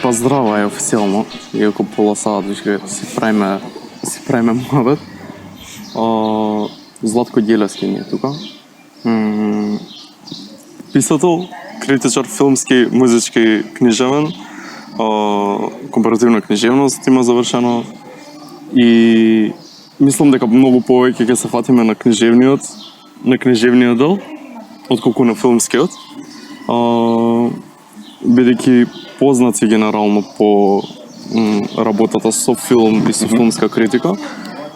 Па здрава е официјално, иако пола саат више си правиме муабет. Златко Ѓелевски ни е тука. Писател, критичар, филмски, музички, книжевен, компаративна книжевност има завршено и мислам дека многу повеќе ќе се фатиме на книжевниот дел отколку на филмскиот. Бидејќи познати генерално по работата со филм и со филмска критика.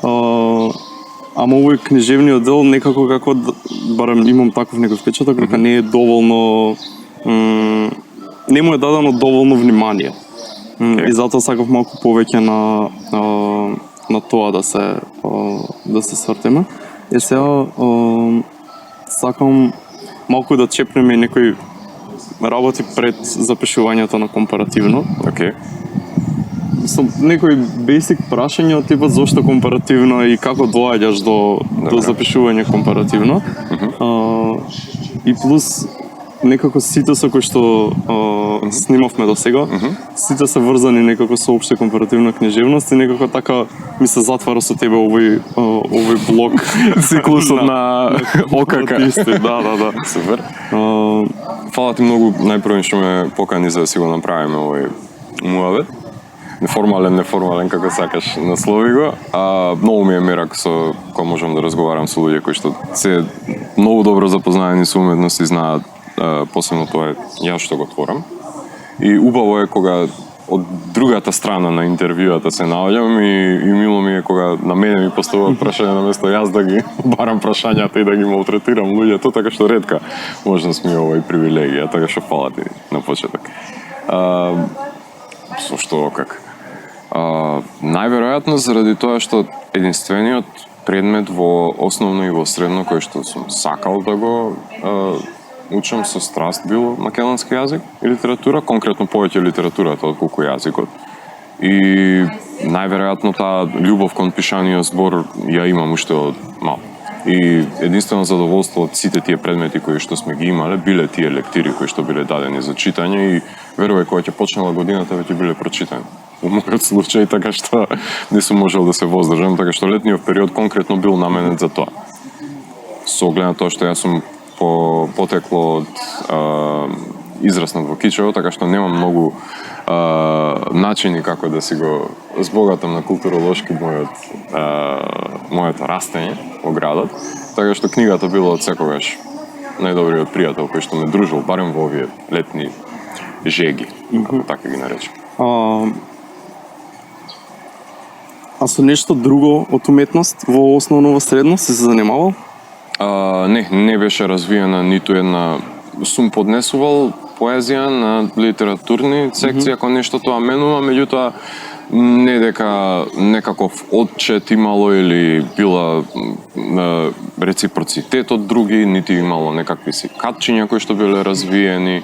Ама овој книжевниот дел некако како барем имам таков некој впечаток дека не е доволно не му е дадено доволно внимание. И затоа сакав малку повеќе на тоа да се свртиме. И сега сакам малку да чепнеме некои работи пред запишувањето на компаративно. Со некои бейсик прашања типа зошто компаративно и како доаѓаш до запишување компаративно. И плюс некако сите со кои што снимавме до сега, сите се врзани некако со општа компаративна книжевност и некако така ми се затвара со тебе овој блок Циклусот на ОКК. Да. Супер. Фала ти многу најпрво што ме покани за да си го направиме овој муабет. Неформален, како сакаш, наслови го. Многу ми е мерак со кога можам да разговарам со луѓе кои што се многу добро запознаени со уметност и знаат посебно тоа ја што го творам. И убаво е кога од другата страна на интервјуата се наоѓам и мило ми е кога на мене ми поставуваат прашања наместо јас да ги барам прашањата и да ги малтретирам луѓето, така што ретка можност ми е овој привилегија, така што фала ти на почеток. Со што как? Најверојатно заради тоа што единствениот предмет во основно и во средно кој што сум сакал да го учам со страст бил македонски јазик и литература, конкретно повеќе литературата отколку јазикот. И најверојатно таа љубов кон пишаниот збор ја имам уште од мал. И единствено задоволство од сите тие предмети кои што сме ги имале биле тие лектири кои што биле дадени за читање и верувај кога ќе почнала годината веќе биле прочитани. Во мојот случај, така што не сум можел да се воздржам, така што летниот период конкретно бил наменет за тоа. Со оглед на тоа што јас сум потекло од израснат во Кичево, така што немам многу начини како да си го збогатам на културолошки моето растење во градот, така што книгата била од секогаш најдобриот пријател кој што ме дружил, барем во овие летни жеги, ако така ги наречем. А со нешто друго од уметност во основно во средно си се занимавал? Не беше развиена ниту една. Сум поднесувал поезија на литературни секции, ако нешто тоа менува, меѓутоа не дека некаков отчет имало или била реципроцитет од други, нити имало некакви си катчиња кои што биле развиени.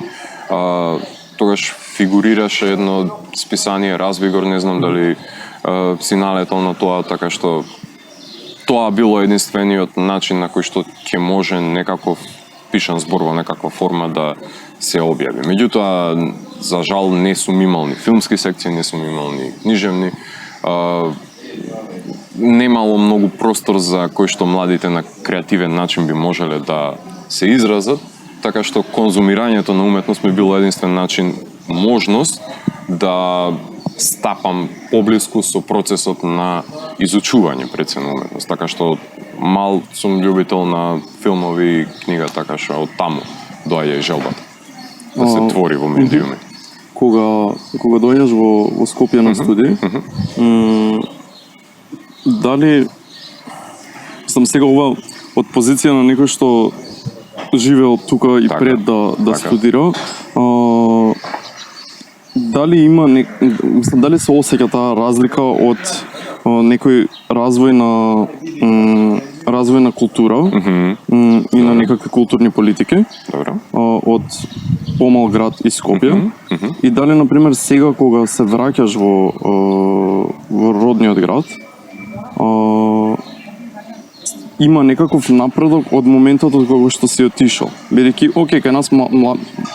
Тогаш фигурираше едно списание Развигор, не знам дали си налетал на тоа, така што тоа било единствениот начин на кој што ќе може некаков пишан збор во некаква форма да се објави. Меѓутоа, за жал, не сум имал ни филмски секции, не сум имал ни книжевни. Немало многу простор за кој што младите на креативен начин би можеле да се изразат, така што конзумирањето на уметност ми било единствен начин, можност да стапам поблиску со процесот на изучување пред на уметност. Така што мал сум љубител на филмови и книга, така што од таму доаѓа и желбата да се твори во медиуми. Кога дојдеш во Скопје на студии, дали сам сега ова од позиција на некој што живеел тука и пред да студира, дали дали се осеќа таа разлика од некој развој на култура и на некакви културни политики од помал град и Скопје, и дали на пример сега кога се враќаш во родниот град, има некаков напредок од моментот од кога што си отишол. Бидејќи, окей, кај нас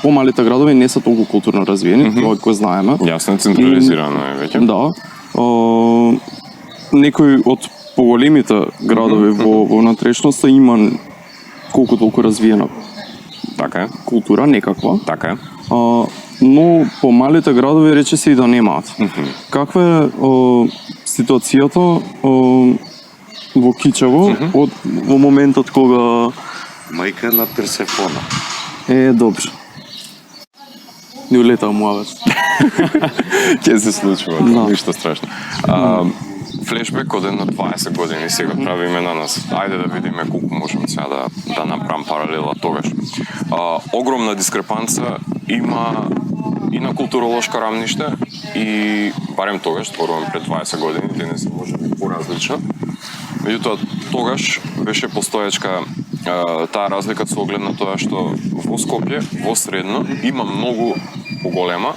помалите градови не се толку културно развиени, тоа го знаеме. Јасно, централизирано е веќе. Да. Некои од поголемите градови во внатрешноста има колку толку развиена Така е, култура, некаква. така е. Но помалите градови речиси и да немаат. Каква е ситуацијата во Кичево во моментот кога Мајка на Персефона. добро. Не улетаа муавет. Ќе се случува, Да. ништо страшно. Флешбек од една 20 години сега правиме на нас. Ајде да видиме колку можеме сега да направам паралела тогаш. Огромна дискрепанца има и на културолошко рамниште и барем тогаш, зборувам пред 20 години, денес може би поразлично. Меѓутоа, тогаш беше постоечка таа разлика со оглед на тоа што во Скопје, во Средно, има многу поголема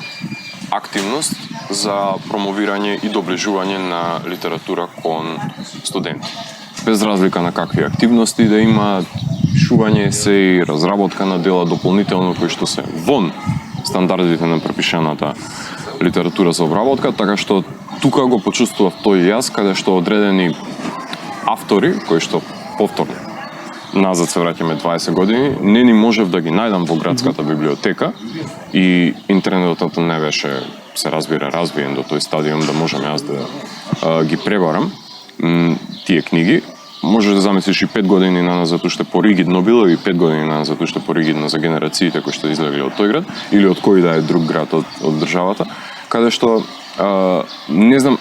активност за промовирање и доближување на литература кон студенти. Без разлика на какви активности да има, пишување есеи, разработка на дела дополнително кои што се вон стандардите на препишаната литература за обработка, така што тука го почувствував тој јас, каде што одредени автори, кои што повторно назад се враќаме 20 години, не ни можев да ги најдам во градската библиотека и интернетот не беше, се разбира, развиен до тој стадиум да можам јас да ги пребарам тие книги. Може да замислиш и 5 години назад уште поригидно било и 5 години назад уште поригидно за генерациите кои што излегли од тој град или од кој да е друг град од државата, каде што не знам,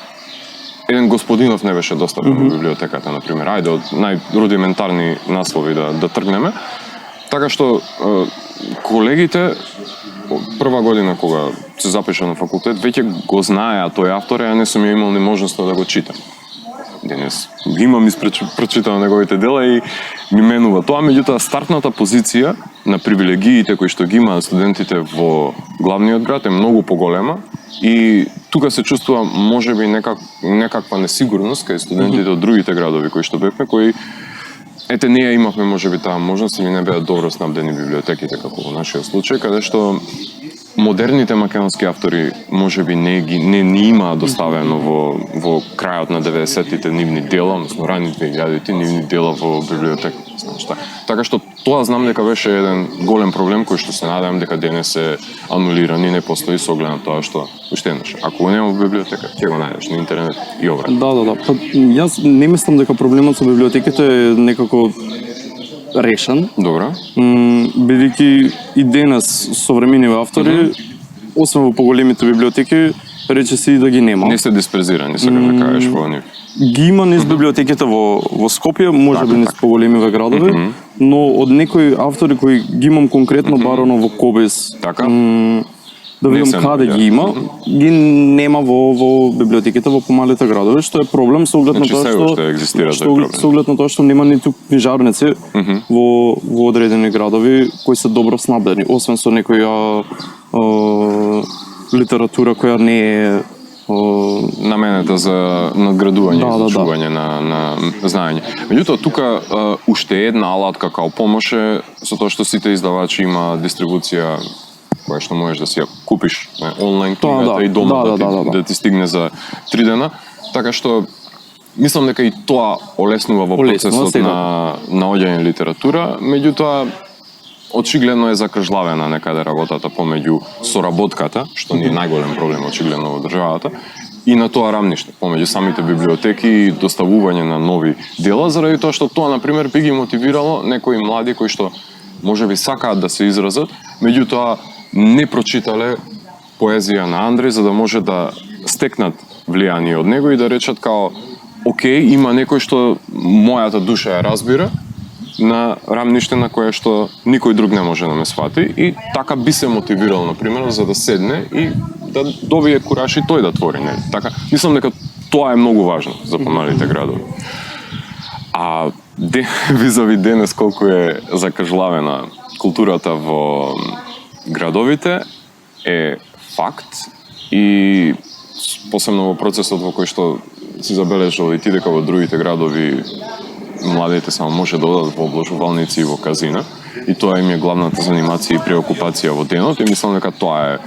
еден господинов не беше достапен во библиотеката, например. Ајде од најрудиментарни наслови да тргнеме. Така што колегите прва година кога се запишав на факултет, веќе го знаеа тој автор, а не сум ја имал ни можноста да го читам. Денес ги имам прочитано неговите дела и ми менува тоа, меѓутоа стартната позиција на привилегиите кои што ги имаат студентите во главниот град е многу поголема и тука се чувствува можеби некаква несигурност кај студентите од другите градови кои што бевме, кои ете не ја имавме можеби таа можност или не беа добро снабдени библиотеките како во нашиот случај, каде што модерните македонски автори можеби не ни имаа доставено во крајот на 90-тите нивни дела, односно ранните 2000-ти нивни дела во библиотека. Така што тоа знам дека беше еден голем проблем кој што се надевам дека денес е анулиран и не постои со оглед на тоа што уште еднаш, ако го нема во библиотека, ќе го најдеш на интернет и обратно. Да. Па, јас не мислам дека проблемот со библиотеките е некако решен. Добро. Бидејќи и денес современите автори, освен во поголемите библиотеки, речиси да ги нема. Не се диспрезирани, сакам да кажеш во нив. Ги има низ библиотеките во Скопје, можеби низ поголемиве градови, но од некои автори кои ги имам конкретно барано во Кобис, Така. да видам Не се каде наоѓа. ги има, ги нема во библиотеките во помалите градови, што е проблем со оглед на Значи, тоа се што уште екзистира тој проблем. со оглед на тоа што нема ниту книжарници во одредени градови кои се добро снабдени, освен со некоја литература која не е наменета за надградување и Да. изучување на знаење. Меѓутоа, тука уште една алатка као помош е со тоа што сите издавачи има дистрибуција која што можеш да си ја купиш онлайн книгата да. и дома Да. да ти стигне за 3 дена. Така што мислам дека и тоа олеснува во Олеснува, процесот на наоѓање литература, меѓутоа очигледно е закржлавена некаде работата помеѓу соработката, што ни е најголем проблем очигледно во државата, и на тоа рамниште, помеѓу самите библиотеки и доставување на нови дела, заради тоа што тоа, например, би ги мотивирало некои млади кои што можеби сакаат да се изразат, меѓутоа не прочитале поезија на Андреј за да може да стекнат влијание од него и да речат као окей, има некој што мојата душа ја разбира, на рамниште на кое што никој друг не може да ме свати и така би се мотивирал, например, за да седне и да добие кураж и тој да твори, нели? Така, мислам дека тоа е многу важно за помалите градови. А визави денес колку е закажлавена културата во градовите е факт и посебно во процесот во кој што си забележал и ти дека во другите градови младите само може да одат во обложувалници и во казина, и тоа им е главната занимација и преокупација во денот, и мислам дека тоа е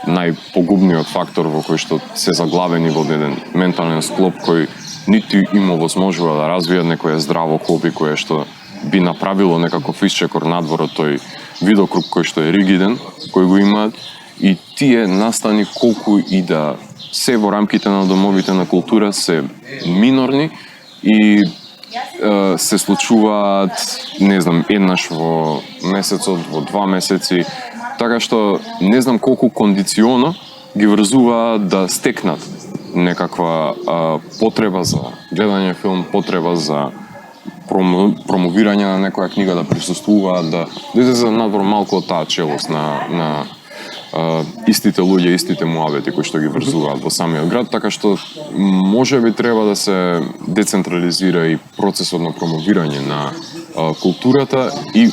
најпогубниот фактор во кој што се заглавени во еден ментален склоп кој нити им овозможува да развијат некое здраво хоби кое што би направило некаков исчекор надвор од тој видокруг кој што е ригиден, кој го имаат, и тие настани колку и да се во рамките на домовите на култура се минорни и се случуваат, не знам, еднаш во месецот, во 2 месеци, така што не знам колку кондиционо ги врзуваат да стекнат некаква потреба за гледање филм, потреба за промовирање на некоја книга, да присуствуваат, да излезе надвор малку од таа челост на истите луѓе, истите муабети кои што ги врзуваат во самиот град, така што може би треба да се децентрализира и процесот на промовирање на културата и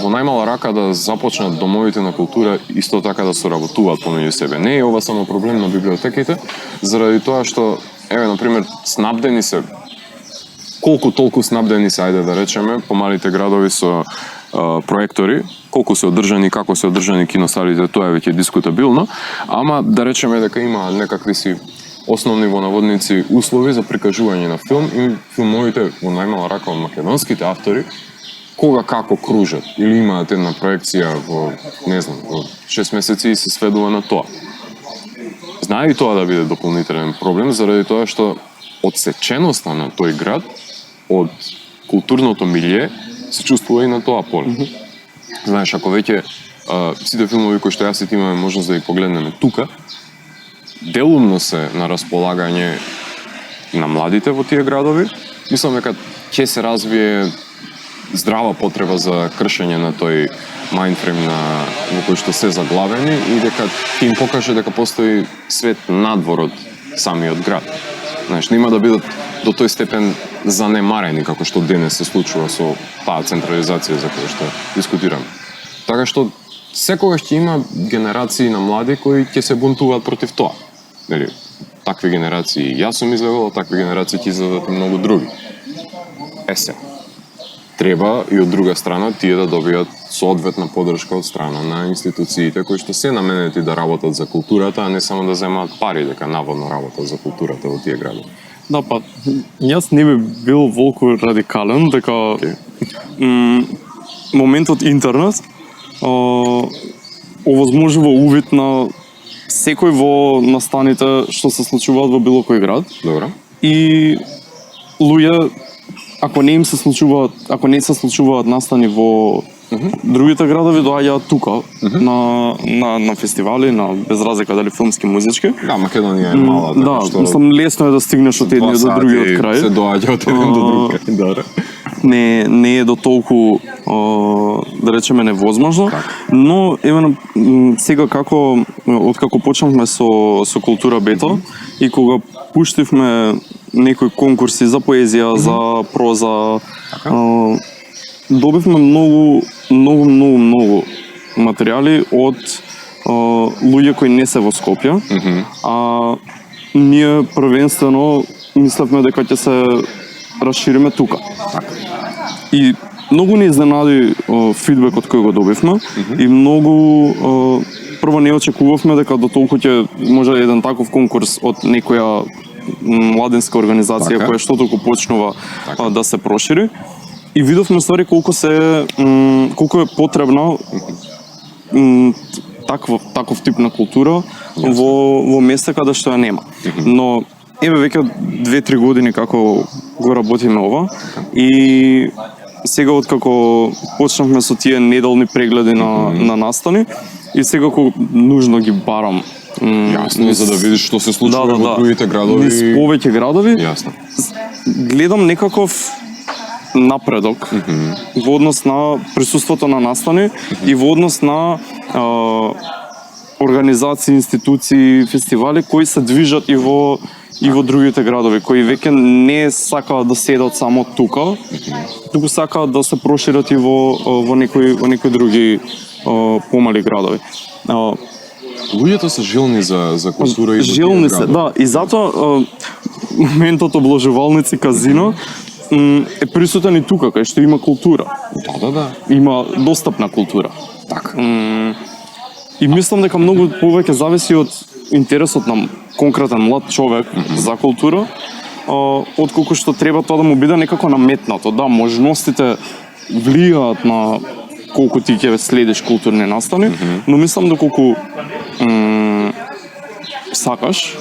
во најмала рака да започнат домовите на култура исто така да соработуваат помеѓу себе. Не е ова само проблем на библиотеките, заради тоа што, еве, например, снабдени се, колку толку снабдени се, ајде да речеме, помалите градови со проектори, колку се одржани, како се одржани киносалите, тоа е веќе дискутабилно, ама да речеме дека има некакви си основни во наводници услови за прикажување на филм и филмовите во најмала рака од македонските автори кога како кружат или имаат една проекција во, не знам, во 6 месеци и се сведува на тоа. Знае и тоа да биде дополнителен проблем заради тоа што одсеченоста на тој град од културното милје се чувствува и на тоа поле. Знаеш, ако веќе сите филмови кои што јас и ти имаме можност да ги погледнеме тука, делумно се на располагање на младите во тие градови, мислам дека ќе се развие здрава потреба за кршење на тој мајндфрейм во кој што се заглавени и дека ќе им покаже дека постои свет надвор од самиот град. Знаеш, нема да бидат до тој степен занемарени како што денес се случува со таа централизација за која што дискутираме. Така што секогаш ќе има генерации на млади кои ќе се бунтуваат против тоа. Нели, такви генерации јас сум излегол, такви генерации ќе излегат и многу други. Се. Треба и од друга страна тие да добијат соодветна поддршка од страна на институциите кои што се наменети да работат за културата, а не само да земаат пари дека наводно работат за културата во тие градови. Да, па, јас не би бил волку радикален, дека моментот интернет овозможува увид на секој во настаните што се случуваат во било кој град. Добро. И луѓе, ако не се случуваат настани во другите градови, доаѓаат тука на фестивали, на без разлика дали филмски, музички. Да, Македонија е мала, така да, што мислам лесно е да стигнеш од едниот до другиот крај. Се доаѓа од еден до друг крај, да. Не е до толку да речеме невозможно, но еве сега откако почнавме со култура бета и кога пуштивме некои конкурси за поезија, за проза, добивме многу материјали од луѓе кои не се во Скопје, а ние првенствено мислевме дека ќе се расшириме тука. И многу ни изненади фидбекот кој го добивме и многу прво не очекувавме дека до толку ќе може еден таков конкурс од некоја младенска организација која што толку почнува да се прошири. И видовме ствари колку е потребна таков тип на култура во места каде што ја нема. Но еве веќе 2-3 години како го работиме ова и сега откако почнавме со тие неделни прегледи на настани и секако нужно ги барам. Јасно, за да видиш што се случува во другите градови. Низ повеќе градови. Јасно. Гледам некаков напредок во однос на присуството на настани и во однос на организации, институции, фестивали кои се движат и во другите градови, кои веќе не сакаат да седат само тука, туку сакаат да се прошират и во некои други помали градови. Луѓето се жилни за култура и жилни се, да, и затоа моментот обложувалници казино е присутен и тука, кај што има култура. Да. Има достапна култура. Така. И мислам дека многу повеќе зависи од интересот на конкретен млад човек за култура, отколку што треба тоа да му биде некако наметнато. Да, можностите влијаат на колку ти ќе следиш културни настани, но мислам доколку сакаш,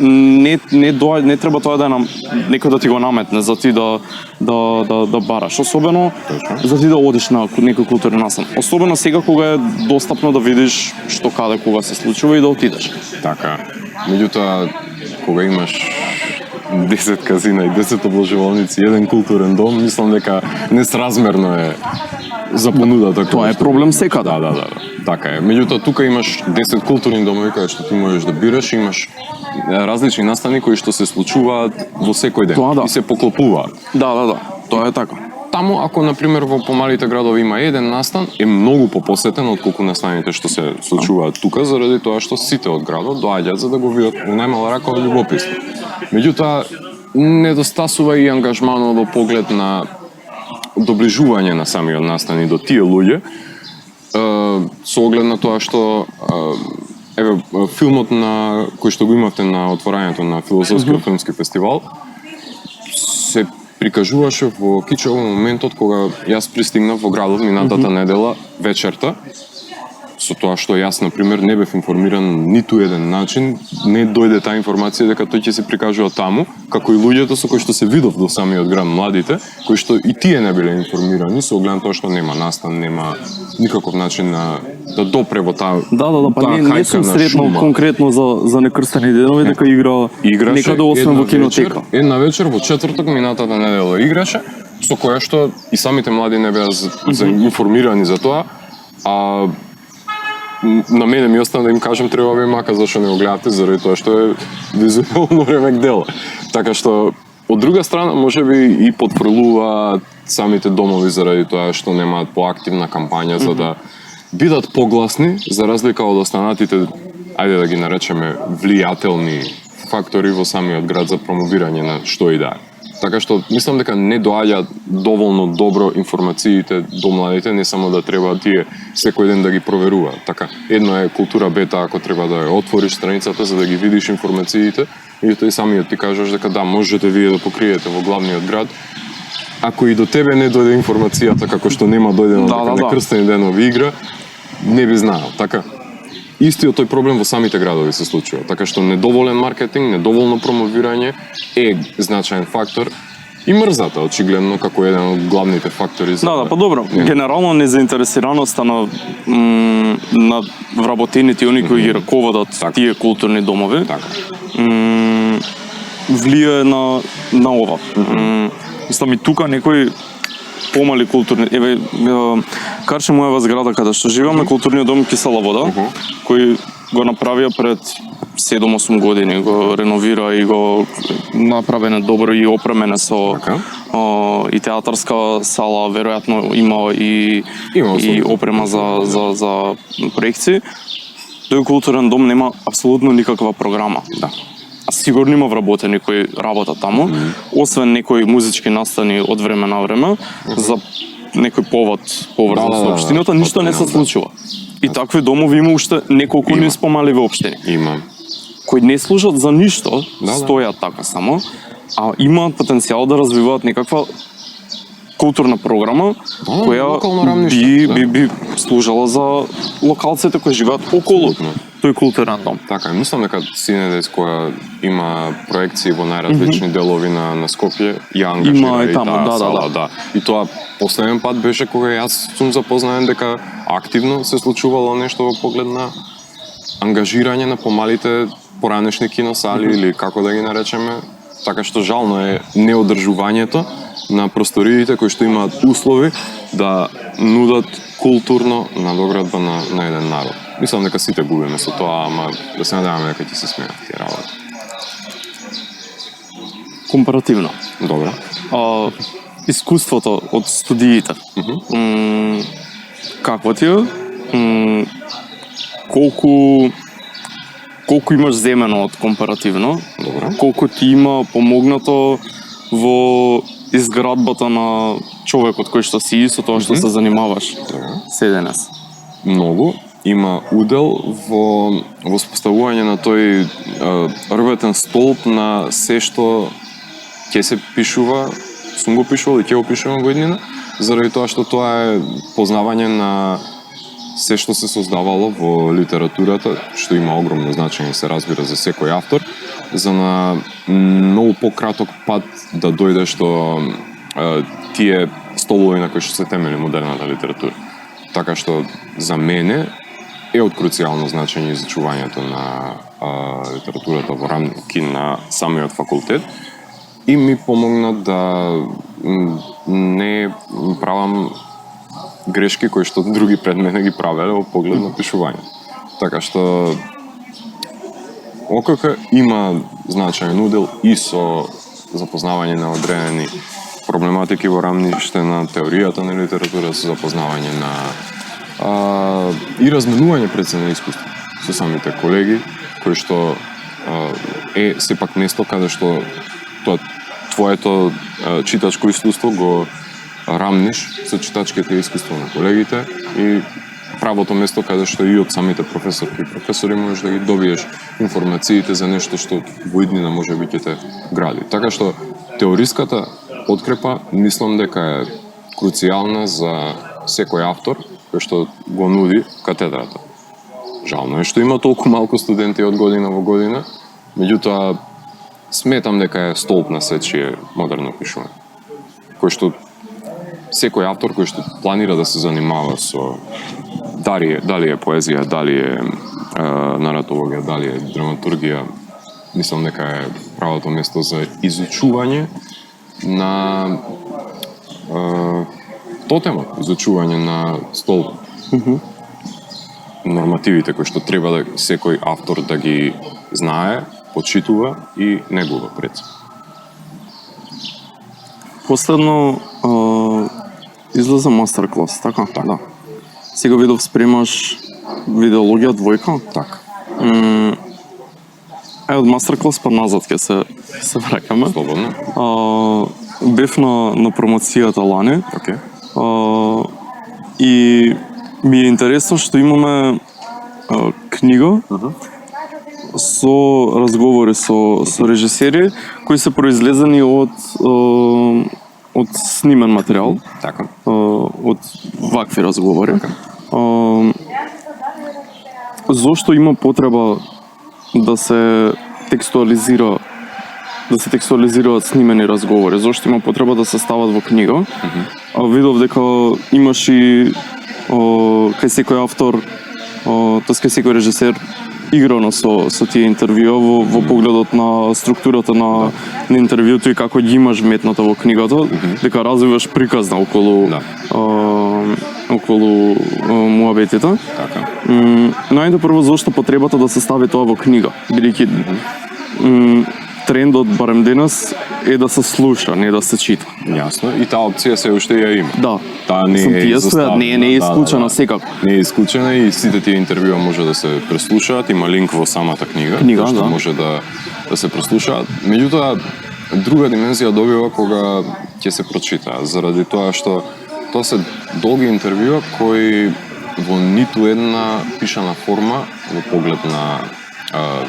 не треба тоа да е некој да ти го наметне за ти да бараш, особено за ти да одиш на некој културен настан. Особено сега кога е достапно да видиш што каде кога се случува и да отидеш. Така. Меѓутоа, кога имаш 10 казина и 10 обложувалници, еден културен дом, мислам дека несразмерно е за понудата. Тоа е проблем секаде. Да. Така е. Меѓутоа, тука имаш 10 културни домови каде што ти можеш да бираш, имаш различни настани кои што се случуваат во секој ден Тоа да. и се поклопуваат. Да. Тоа е така. Таму, ако, например, во помалите градови има еден настан, е многу попосетен отколку настаните што се случуваат тука, заради тоа што сите од градот доаѓаат за да го видат во најмала рака љубописно. Меѓутоа, недостасува и ангажманот во поглед на доближување на самиот настан и до тие луѓе, со оглед на тоа што еве филмот на кој што го имавте на отворањето на филозофскиот филмски фестивал се прикажуваше во Кичево моментот кога јас пристигнав во градот минатата недела вечерта, со тоа што јас, например, не бев информиран ниту еден начин, не дојде таа информација дека тој ќе се прикажува таму, како и луѓето со кои што се видов до самиот град, младите, кои што и тие не биле информирани, со оглед на тоа што нема настан, нема никаков начин да допре во таа Да, па не сум сретнал конкретно за некрстени денови дека игра некаде освен во кинотека. Една вечер во четврток минатата недела играше, со која што и самите млади не беа информирани за тоа, а на мене ми остана да им кажам треба ви мака зашто не го гледате, заради тоа што е визуелно ремек дело. Така што од друга страна можеби и потврлуваат самите домови заради тоа што немаат поактивна кампања за да бидат погласни за разлика од останатите, ајде да ги наречеме влијателни фактори во самиот град за промовирање на што и да е. Така што мислам дека не доаѓаат доволно добро информациите до младите, не само да треба тие секој ден да ги проверуваат. Така, едно е култура бета ако треба да ја отвориш страницата за да ги видиш информациите, и тој самиот ти кажеш дека да, можете вие да покриете во главниот град. Ако и до тебе не дојде информацијата како што нема дојдено дека некрстени денови игра, не би знаел, така? Истиот тој проблем во самите градови се случува, така што недоволен маркетинг, недоволно промовирање е значаен фактор и мрзата очигледно како еден од главните фактори за Да, па добро. Генерално незаинтересираноста на вработените и они кои ги раководат тие културни домови. Така. Влијае на ова. Мислам и тука некои помали културни, карше мојава зграда каде што живееме, културниот дом Кисела вода, кој го направија пред 7-8 години, го реновира и го направене добро и опремене со и театарска сала, веројатно има и опрема за проекции. Тој културен дом нема апсолутно никаква програма. Да. А сигурно има вработени кои работат таму, освен некои музички настани од време на време, за некој поврзан со општината, ништо не се случува. И такви домови има уште неколку низ помаливи општини. Има. Кои не служат за ништо, стојат така само, а имаат потенцијал да развиваат некаква културна програма која би служела за локалците кои живеат околу тој културен дом. Така, мислам дека Синедес која има проекции во најразлични делови на Скопје ја ангажира и таа сала, да. И тоа последен пат беше кога јас сум запознаен дека активно се случувало нешто во поглед на ангажирање на помалите поранешни киносали или како да ги наречеме, така што жално е неодржувањето на просториите кои што имаат услови да нудат културно надоградба на еден народ. Мислам дека сите губиме со тоа, ама да се надеваме дека ќе се смеат тие работи. Компаративно. Добро. Искуството од студиите. Какво ти е? Колку имаш земено од компаративно? Добро. Колку ти има помогнато во изградбата на човекот кој што си и со тоа што се занимаваш седенес. Многу има удел во воспоставување на тој рветен столб на се што ќе се пишува, сум го пишувал и ќе го пишувам во иднина, заради тоа што тоа е познавање на се што се создавало во литературата, што има огромно значење, се разбира, за секој автор, за на многу пократок пат да дојдеш до тие столови на кои што се темели модерната литература. Така што за мене е од круцијално значење изучувањето на литературата во рамки на самиот факултет и ми помогна да не правам грешки кои што други пред мене ги правеле во поглед на пишување. Така што ОКК има значаен удел и со запознавање на одредени проблематики во рамниште на теоријата на литература, со запознавање на и разменување пред се на искуство со самите колеги, кои што е сепак место каде што тоа твоето читачко искуство го рамниш со читачките искуство на колегите и правото место каде што и од самите професорки и професори можеш да ги добиеш информациите за нешто што во иднина може би ќе те гради. Така што теориската подкрепа мислам дека е круцијална за секој автор кој што го нуди катедрата. Жално е што има толку малку студенти од година во година, меѓутоа сметам дека е столб на сечие модерно пишување. Кој што секој автор кој што планира да се занимава со дали е поезија, дали е наратологија, дали е драматургија, мислам дека е правото место за изучување на тотема, изучување на столб. Нормативите кои што треба да секој автор да ги знае, почитува и негува пред се. Последно излезе мастер-клас, така? Да. Сега видов спремаш видеологија двојка? Така. Од мастер-клас па назад ќе се враќаме. Слободно. Бев на промоцијата лани. Океј. И ми е интересно што имаме книга со разговори со режисери кои се произлезени од снимен материјал. Така. Од вакви разговори. Зошто има потреба да се текстуализираат снимени разговори? Зошто има потреба да се стават во книга? Видов дека имаш и кај секој автор, кај секој режисер играно со тие интервјуа во погледот на структурата на интервјуто и како ги имаш вметната во книгата, дека развиваш приказна околу муабетите. Така. Најде прво зошто потребата да се стави тоа во книга, бидејќи трендот барем денес е да се слуша, не да се чита. Јасно, и таа опција се уште ја има. Да. Таа не е изоставена. Не е исклучена секако. Не е исклучена и сите тие интервјуа може да се преслушаат, има линк во самата книга, што може да се преслушаат. Меѓутоа, друга димензија добива кога ќе се прочита, заради тоа што тоа се долги интервјуа кои во ниту една пишана форма, во поглед на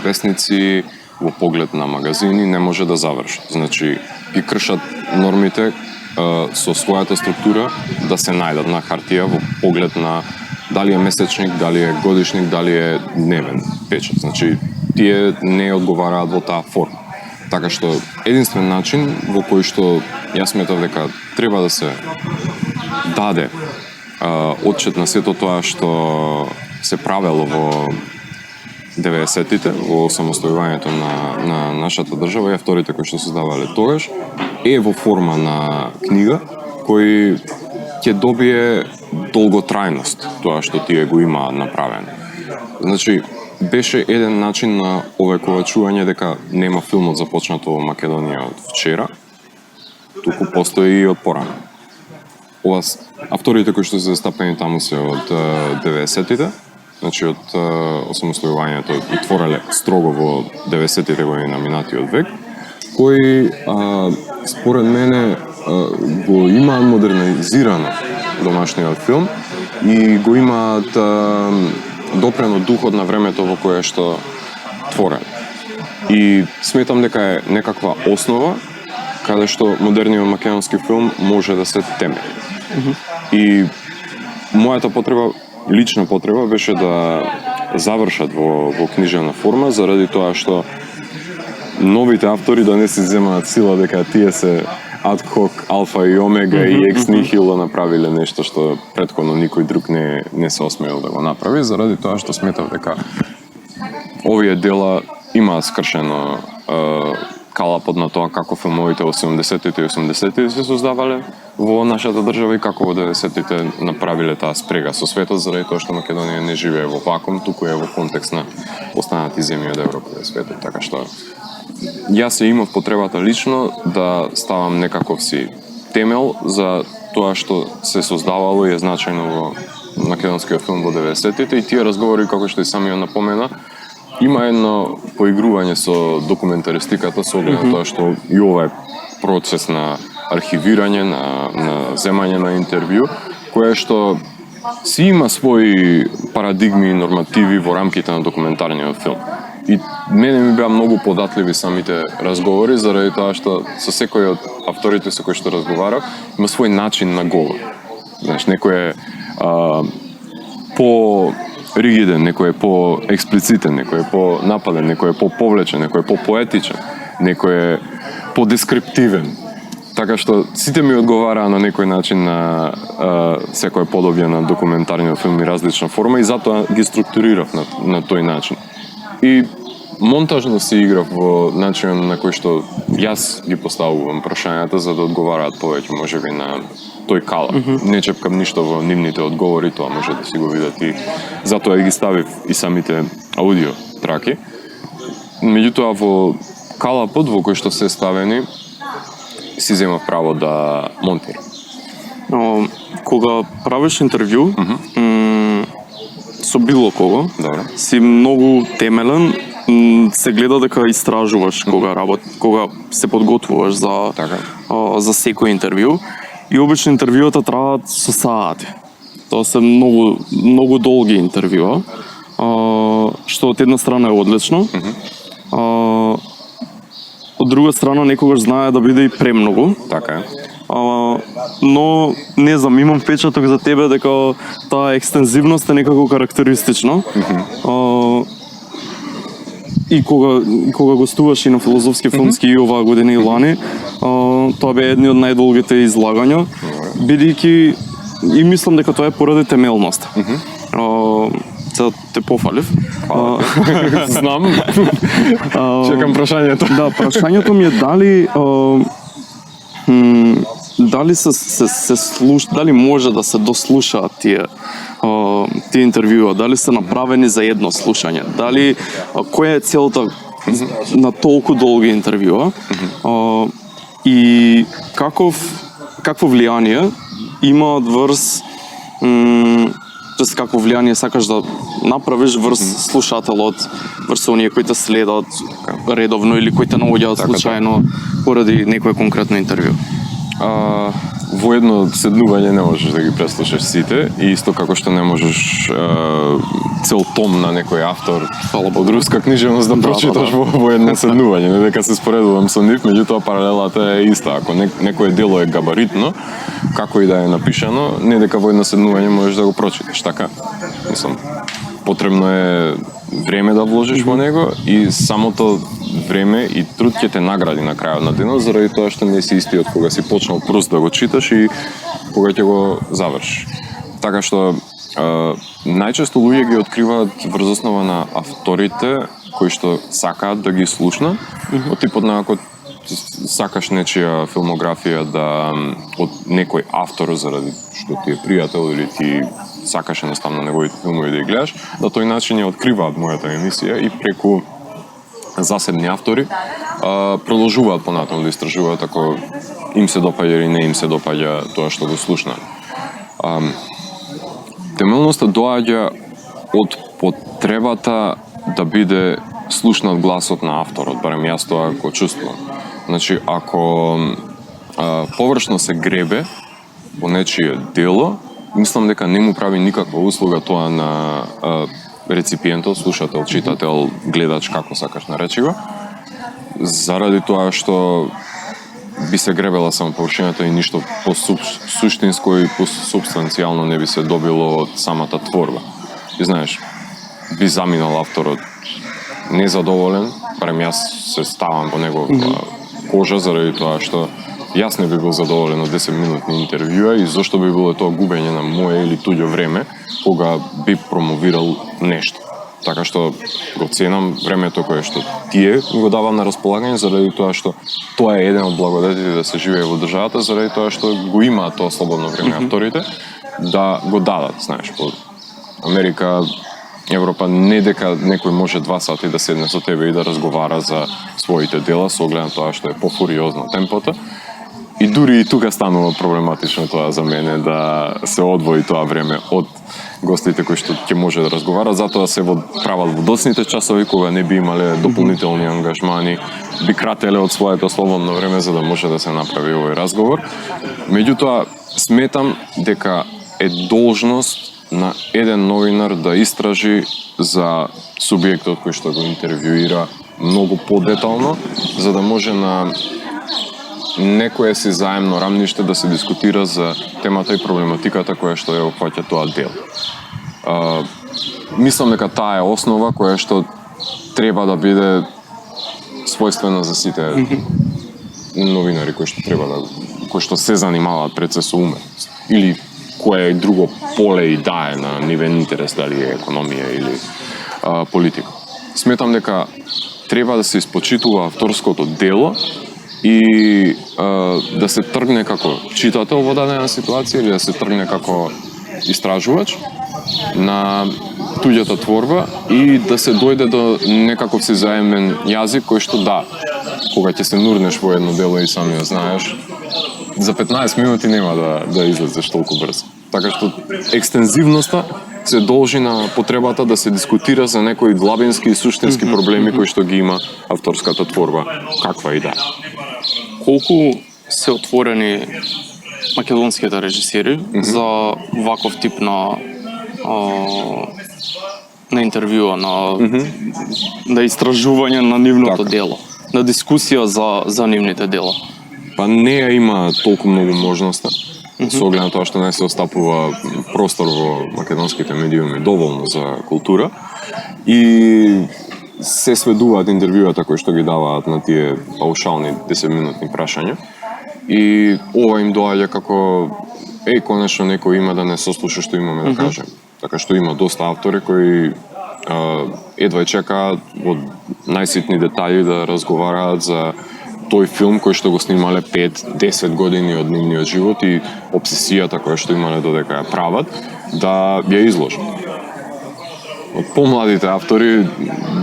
весници, во поглед на магазини, не може да завршат. Значи, ги кршат нормите со својата структура да се најдат на хартија во поглед на дали е месечник, дали е годишник, дали е дневен печат. Значи, тие не одговараат во таа форма. Така што, единствен начин во кој што јас сметав дека треба да се даде отчет на сето тоа што се правело во 90-тите, во самостојувањето на нашата држава и авторите кои што создавале тогаш, е во форма на книга кој ќе добие долготрајност тоа што тие го имаат направено. Значи, беше еден начин на овековачување дека нема филмот започнато во Македонија од вчера, туку постои и од порано. Ова авторите кои што се застапени таму се од 90-тите, значи од осамостојувањето и твореле строго во 90-тите години на минатиот век, кои според мене го имаат модернизирано домашниот филм и го имаат допрено духот на времето во кое што творен. И сметам дека е некаква основа каде што модерниот македонски филм може да се темели. И мојата потреба, лична потреба, беше да завршат во книжевна форма, заради тоа што новите автори да не си земаат сила дека тие се ad hoc, алфа и омега и екс нихило направиле нешто што претходно никој друг не се осмелил да го направи, заради тоа што сметав дека овие дела имаат скршено калапот на тоа како филмовите во 70-тите и 80-тите се создавале во нашата држава и како во 90-тите направиле таа спрега со светот, заради тоа што Македонија не живее во вакуум, туку е во контекст на останати земји од Европа и светот, така што јас имав потребата лично да ставам некаков си темел за тоа што се создавало и е значајно во македонскиот филм во 90-тите и тие разговори, како што и самиот напомена, има едно поигрување со документаристиката со оглед на тоа што и ова е процес на архивирање, на земање на интервју, кое што си има своји парадигми и нормативи во рамките на документарниот филм. И мене ми беа многу податливи самите разговори, заради тоа што со секој од авторите со кои што разговарав, има свој начин на говор. Знаеш, некој е по ригиден, некој е по-експлицитен, некој е по-нападен, некој е по-повлечен, некој е по-поетичен, некој е по-дескриптивен. Така што сите ми одговараа на некој начин на секој подобие на документарниот филм и различна форма и затоа ги структурирав на тој начин. И монтажно се играв во начинот на кој што јас ги поставувам прашањата за да одговараат повеќе можеби на тој калап. Не чепкам ништо во нивните одговори, тоа може да си го видат и затоа ги ставив и самите аудио траки. Меѓутоа во калапот во кој што се ставени си земав право да монтирам. Кога правиш интервју, со било кого, Добро. си многу темелен, се гледа дека истражуваш кога се подготвуваш за секој интервју и обично интервјуата траат со саати. Тоа се многу долги интервјуа, што од една страна е одлично. Од друга страна некогаш знае да биде и премногу. Така е. Но не знам, имам впечаток за тебе дека таа екстензивност е некако карактеристична. И кога гостуваш и на филозофски филмски и оваа година и лани, тоа бе едни од најдолгите излагања, бидејќи и мислам дека тоа е поради темелност. Сега те пофалив. Знам. Чекам прашањето. Да, прашањето ми е дали може да се дослушаат тие интервјуа, дали се направени за едно слушање, дали која е целта на толку долги интервјуа и какво влијание имаат врз какво влијание сакаш да направиш врз слушателот, врз оние кои те следат редовно или кои те наоѓаат случајно поради некое конкретно интервју. Во едно седнување не можеш да ги преслушаш сите и исто како што не можеш цел том на некој автор од руска книжевност да прочиташ во едно седнување, не дека се споредувам со нив, меѓутоа паралелата е иста. Ако некое дело е габаритно, како и да е напишано, не дека во едно седнување можеш да го прочиташ, така? Мислам, потребно е време да вложиш во него и самото време и труд ќе те награди на крајот на денот, заради тоа што не си истиот кога си почнал прост да го читаш и кога ќе го завршиш. Така што најчесто луѓе ги откриваат врз основа на авторите кои што сакаат да ги слушнат, од типот на ако сакаш нечија филмографија од некој автор заради што ти е пријател или ти сакаш едноставно неговите филмови да ги гледаш, да тој начин ја откриваат мојата емисија и преку засебни автори продолжуваат понатаму да истражуваат ако им се допаѓа или не им се допаѓа тоа што го слушнат. Темелноста доаѓа од потребата да биде слушнат гласот на авторот, барем јас тоа го чувствувам. Значи, ако површно се гребе во нечие дело, мислам дека не му прави никаква услуга тоа на реципиентот, слушател, читател, гледач, како сакаш наречи го, заради тоа што би се гребела само површината и ништо суштинско и субстанцијално не би се добило од самата творба. И знаеш, би заминал авторот незадоволен, барем јас се ставам во негова кожа заради тоа што јас не би бил задоволен од 10 минутни интервјуа и зошто би било тоа губење на моје или туѓо време кога би промовирал нешто. Така што го ценам времето кое што тие ми го давам на располагање заради тоа што тоа е еден од благодетите да се живее во државата, заради тоа што го имаат тоа слободно време авторите да го дадат, знаеш, по Америка, Европа не дека некој може 2 сати да седне со тебе и да разговара за своите дела со оглед на тоа што е пофуриозно темпото. И дури и тука станува проблематично тоа за мене да се одвои тоа време од гостите кои што ќе може да разговарат, затоа се прават во доцните часови кога не би имале дополнителни ангажмани, би крателе од своето слободно време за да може да се направи овој разговор. Меѓутоа сметам дека е должност на еден новинар да истражи за субјектот кој што го интервјуира многу подетално, за да може на некое си заемно рамниште да се дискутира за темата и проблематиката која што ја опфаќа тоа дело. Мислам дека таа е основа која што треба да биде својствена за сите новинари кои што се занимаваат пред се со уметност или кое друго поле и дае на нивен интерес, дали е економија или политика. Сметам дека треба да се испочитува авторското дело и да се тргне како читател во дадена ситуација или да се тргне како истражувач на туѓата творба и да се дојде до некаков си заемен јазик кој што да, кога ќе се нурнеш во едно дело и сам ја знаеш, за 15 минути нема да излезеш толку брзо. Така што екстензивноста се должи на потребата да се дискутира за некои длабински и суштински проблеми кои што ги има авторската творба, каква и да. Колку се отворени македонските режисери за ваков тип на интервјуа, на истражување на нивното дело, на дискусија за нивните дела? Па не ја има толку многу можности, со оглед на тоа што не се остапува простор во македонските медиуми доволно за култура и се сведуваат интервјуата кои што ги даваат на тие паушални 10-минутни прашања и ова им доаѓа како конечно некој има да не сослуша што имаме да кажем. Така што има доста автори кои едва чекаат во најситни детали да разговараат за тој филм кој што го снимале 5-10 години од нивниот живот и обсесијата која што имале додека ја прават, да ја изложат. Од помладите автори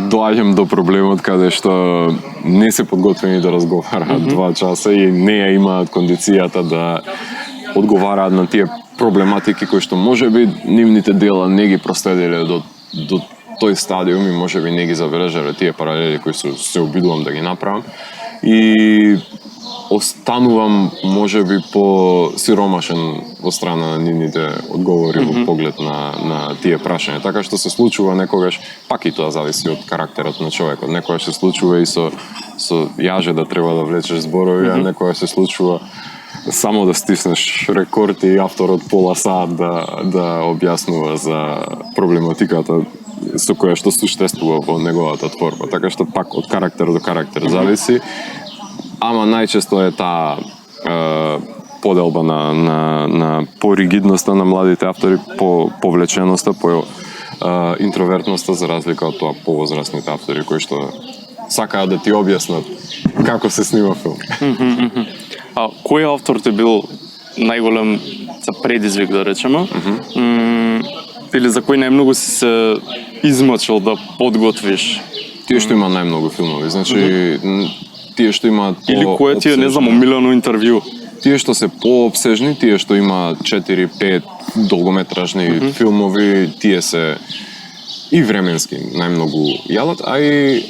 доаѓам до проблемот каде што не се подготвени да разговараат 2 часа и не ја имаат кондицијата да одговараат на тие проблематики кои што можеби нивните дела не ги проследиле до тој стадиум и можеби не ги забележале тие паралели кои се обидувам да ги направам. И останувам можеби по сиромашен во страна на нивните одговори во поглед на тие прашања. Така што се случува некогаш, пак и тоа зависи од карактерот на човекот. Некогаш се случува и со јаже да треба да влечеш зборови, а некогаш се случува само да стиснеш рекорд и авторот пола саат да објаснува за проблематиката со која што суштествува во неговата творба. Така што пак од карактер до карактер зависи, ама најчесто е таа поделба на поригидноста на младите автори, по повлеченоста, по интровертноста за разлика од тоа повозрастните автори кои што сакаат да ти објаснат како се снима филм. А кој автор ти бил најголем за предизвик, да речеме? Или за кој најмногу си се измачил да подготвиш? Тие што има најмногу филмови, значи тие што имаат или кој ти е, не знам, омилено интервју? Тие што се пообсежни, тие што имаат 4-5 долгометражни филмови, тие се и временски најмногу јадат, а и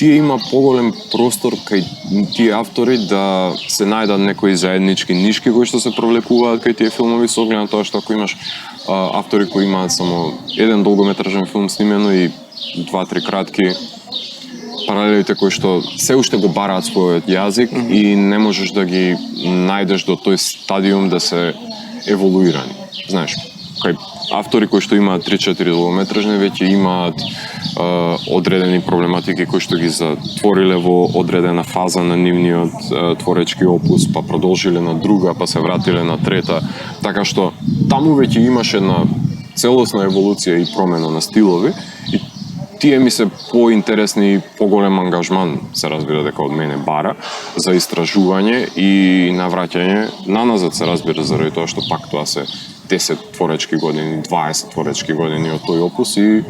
тие има поголем простор кај тие автори да се најдат некои заеднички нишки кои што се провлекуваат кај тие филмови, со оглед на тоа што ако имаш автори кои имаат само еден долгометражен филм снимено и 2-3 кратки, паралелите кои што се уште го бараат својот јазик и не можеш да ги најдеш до тој стадиум да се еволуирани. Знаеш, кај автори кои што имаат 3-4 долгометражни веќе имаат одредени проблематики кои што ги затвориле во одредена фаза на нивниот творечки опус, па продолжиле на друга, па се вратиле на трета, така што таму веќе имаше една целосна еволуција и промена на стилови и тие ми се поинтересни и поголем ангажман, се разбира дека од мене бара, за истражување и навраќање наназад, се разбира, заради тоа што пак тоа се 10 творечки години, 20 творечки години од тој опус и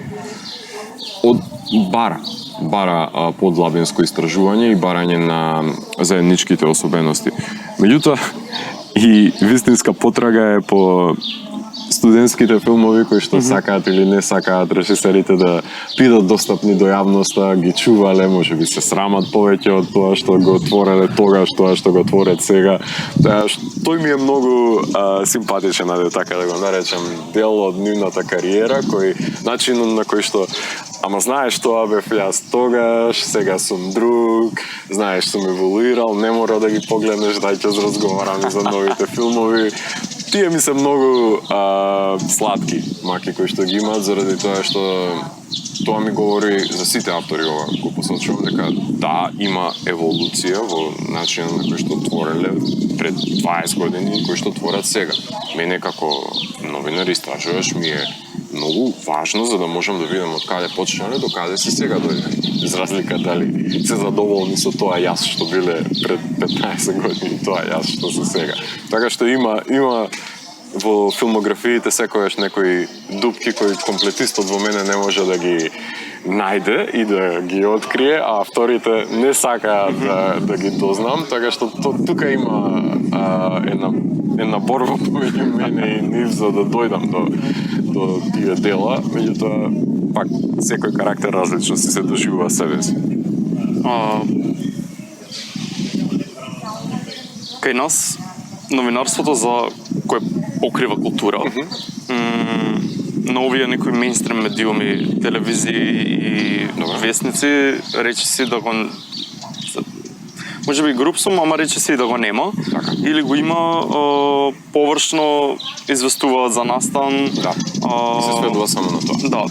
од бара подлабинско истражување и барање на заедничките особености. Меѓутоа, и вистинска потрага е по студентските филмови кои што сакаат или не сакаат режисерите да бидат достапни до јавноста, ги чувале, можеби се срамат повеќе од тоа што го твореле тогаш, тоа што го творат сега. Тој ми е многу симпатичен, така да го наречам, дел од нивната кариера, начинот на кој што ама знаеш тоа бев јас тогаш, сега сум друг, знаеш сум еволуирал, не мора да ги погледнеш, дај ќе разговараме за новите филмови. Тие ми се многу сладки маки кои што ги имаат, заради тоа што тоа ми говори за сите автори ова, го посочувам дека да, има еволуција во начинот на кој што твореле пред 20 години, кои што творат сега. Мене како новинар истражуваш ми е многу важно за да можам да видам од каде почнале до каде се сега дојде. Из разлика дали се задоволни со тоа јас што биле пред 15 години, тоа јас што се сега. Така што има во филмографиите секојаш некои дупки кои комплетистот во мене не може да ги најде и да ги открие, а авторите не сакаат да ги дознам, така што тука има една борба помеѓу мене и нив за да дојдам до тие дела, меѓутоа пак секој карактер различно си се доживува себе си. Кај нас новинарството за кој покрива култура, на овие некои мејнстрим медиуми, телевизии и вестници, речиси да го можеби груп сум, ама речиси да го нема, или го има површно известуваат за настан. Да, се сведува само на тоа. Да.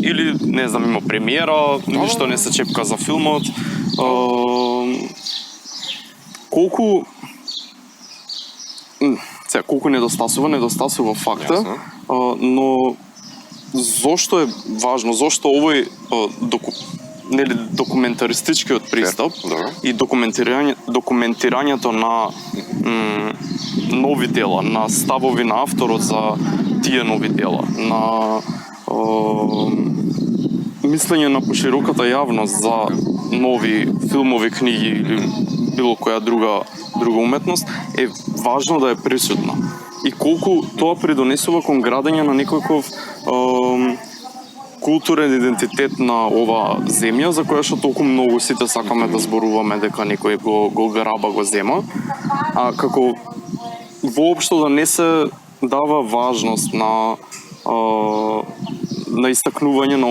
Или, не знам, има премиера, ништо не се чепка за филмот. Колку недостасува факта, но зошто е важно, зошто овој документаристичкиот пристап и документирањето на нови дела, на ставови на авторот за тие нови дела, на мислење на пошироката јавност за нови филмови, книги или било која друга уметност е важно да е присутна. И колку тоа придонесува кон градење на некој културен идентитет на ова земја, за која што толку многу сите сакаме да зборуваме дека некој го граба, го зема, а како воопшто да не се дава важност на истакнување на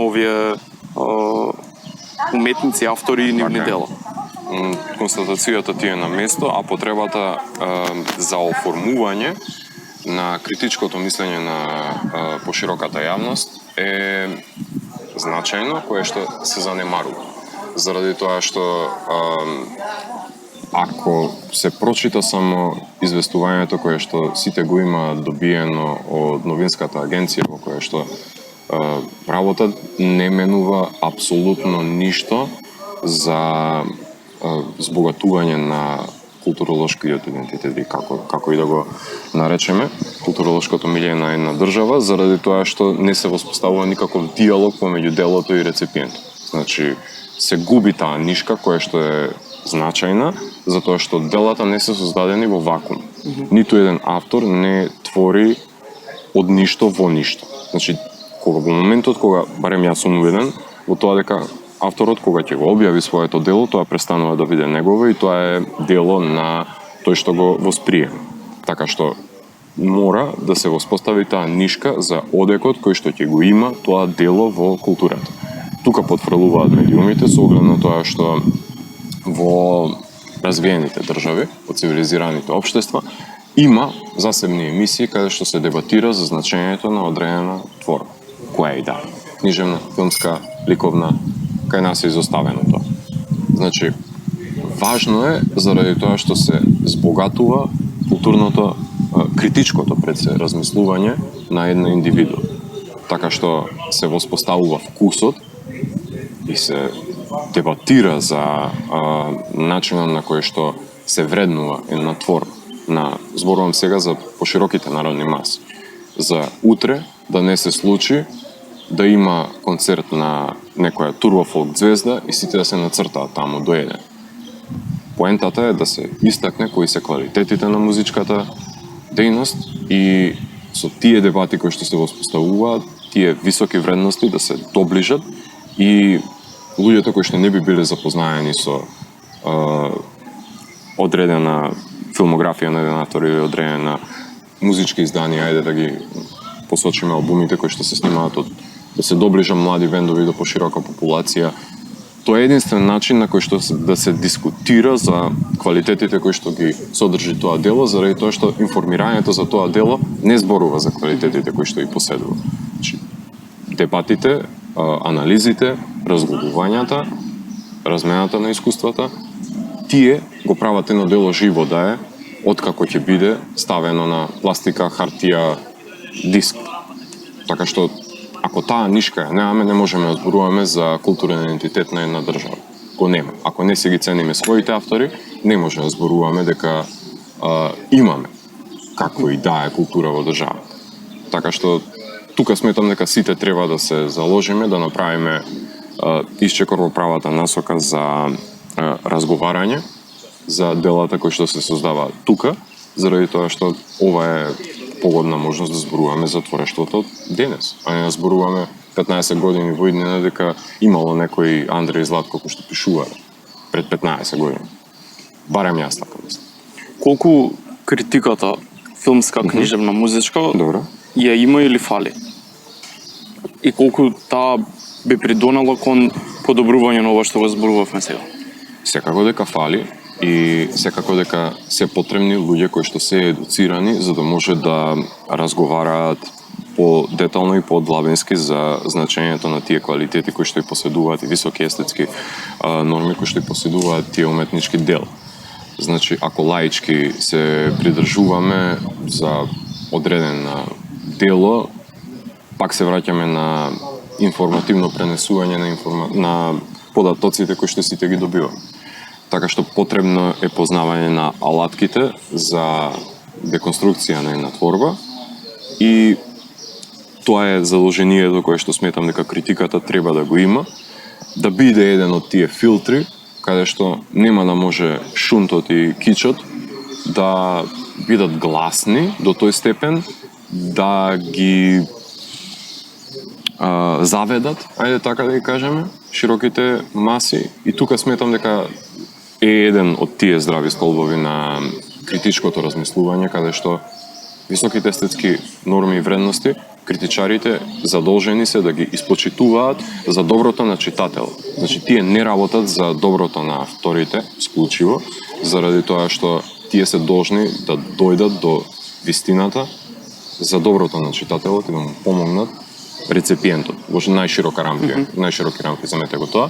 овие уметници, автори и нивни дела. Констатацијата ти е на место, а потребата за оформување на критичкото мислење на пошироката јавност е значајно, кое што се занемарува. Заради тоа што ако се прочита само известувањето кое што сите го има добиено од новинската агенција во која што работа не менува апсолутно ништо за збогатување на културолошкиот идентитет и како и да го наречеме, културолошкото милење на една држава, заради тоа што не се воспоставува никаков диалог помеѓу делото и реципиентот. Значи, се губи таа нишка која што е значајна, затоа што делата не се создадени во вакуум. Ниту еден автор не твори од ништо во ништо. Значи, во моментот кога, барем јас сум уведен, во тоа дека авторот кога ќе го објави своето дело, тоа престанува да биде негово и тоа е дело на тој што го восприема. Така што мора да се воспостави таа нишка за одекот кој што ќе го има тоа дело во културата. Тука потврлуваат медиумите со оглед на тоа што во развиените држави, во цивилизираните општества, има засебни емисии каде што се дебатира за значењето на одредена творба, која е и да, книжевна, филмска, ликовна, кај нас е изоставено тоа. Значи, важно е заради тоа што се збогатува културното, критичкото пред се размислување на една индивидуа. Така што се воспоставува вкусот и се дебатира за начинот на кој што се вреднува една творба. Зборувам сега за пошироките народни маси. За утре да не се случи да има концерт на некоја турбофолк звезда и сите да се нацртаат таму до еден. Поентата е да се истакне кои се квалитетите на музичката дејност и со тие дебати кои што се воспоставуваат, тие високи вредности да се доближат и луѓето кои што не би биле запознаени со одредена филмографија на еден автор или одредена музички изданија, ајде да ги посочиме албумите кои што се снимаат да се доближа млади бендови до поширока популација. Тоа е единствен начин на кој што да се дискутира за квалитетите кои што ги содржи тоа дело, заради тоа што информирањето за тоа дело не зборува за квалитетите кои што ги поседува. Значи, дебатите, анализите, разгледувањата, размената на искуствата, тие го прават едно дело живо да е, откако ќе биде ставено на пластика, хартија, диск. Така што, ако таа нишка ја немаме, не можеме да зборуваме за културен идентитет на една држава. Го нема. Ако не си ги цениме своите автори, не можеме да зборуваме дека имаме какво и да е култура во државата. Така што, тука сметам дека сите треба да се заложиме, да направиме исчекор во правата насока за разговарање за делата кои што се создаваат тука, заради тоа што ова е погодна можност да зборуваме за творештвото денес, а не да зборуваме 15 години во иднина дека имало некој Андреј Златко кој што пишува пред 15 години. Барем јас така мислам. Колку критиката филмска, книжевна, музичка Добро. ја има или фали? И колку таа би придонела кон подобрување на ова што го зборувавме сега? Секако дека фали и секако дека се потребни луѓе кои што се едуцирани за да може да разговараат по-детално и по-длабински за значењето на тие квалитети кои што и поседуваат и високи естетски норми кои што и поседуваат тие уметнички дела. Значи, ако лаички се придржуваме за одредено дело, пак се враќаме на информативно пренесување на податоците кои што сите ги добиваме. Така што потребно е познавање на алатките за деконструкција на една творба и тоа е задолжението кое што сметам дека критиката треба да го има, да биде еден од тие филтри каде што нема да може шунтот и кичот да бидат гласни до тој степен да ги заведат, ајде така да ги кажеме, широките маси и тука сметам дека е еден од тие здрави столбови на критичкото размислување каде што високите естетски норми и вредности критичарите задолжени се да ги испочитуваат за доброто на читател. Значи тие не работат за доброто на авторите исклучиво, заради тоа што тие се должни да дојдат до вистината за доброто на читателот и да му помогнат рецепиентот, во најширока рамки, најшироки рамки замете го тоа,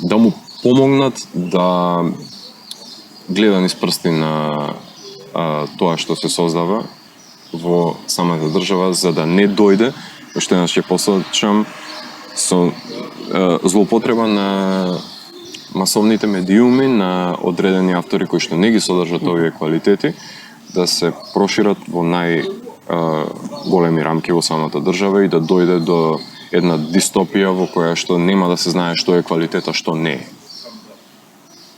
да му помогнат да гледа низ прсти на тоа што се создава во самата држава, за да не дојде, што еднаш ќе посочам, со злоупотреба на масовните медиуми, на одредени автори кои што не ги содржат овие квалитети, да се прошират во големи рамки во самата држава и да дојде до една дистопија во која што нема да се знае што е квалитет, а што не е.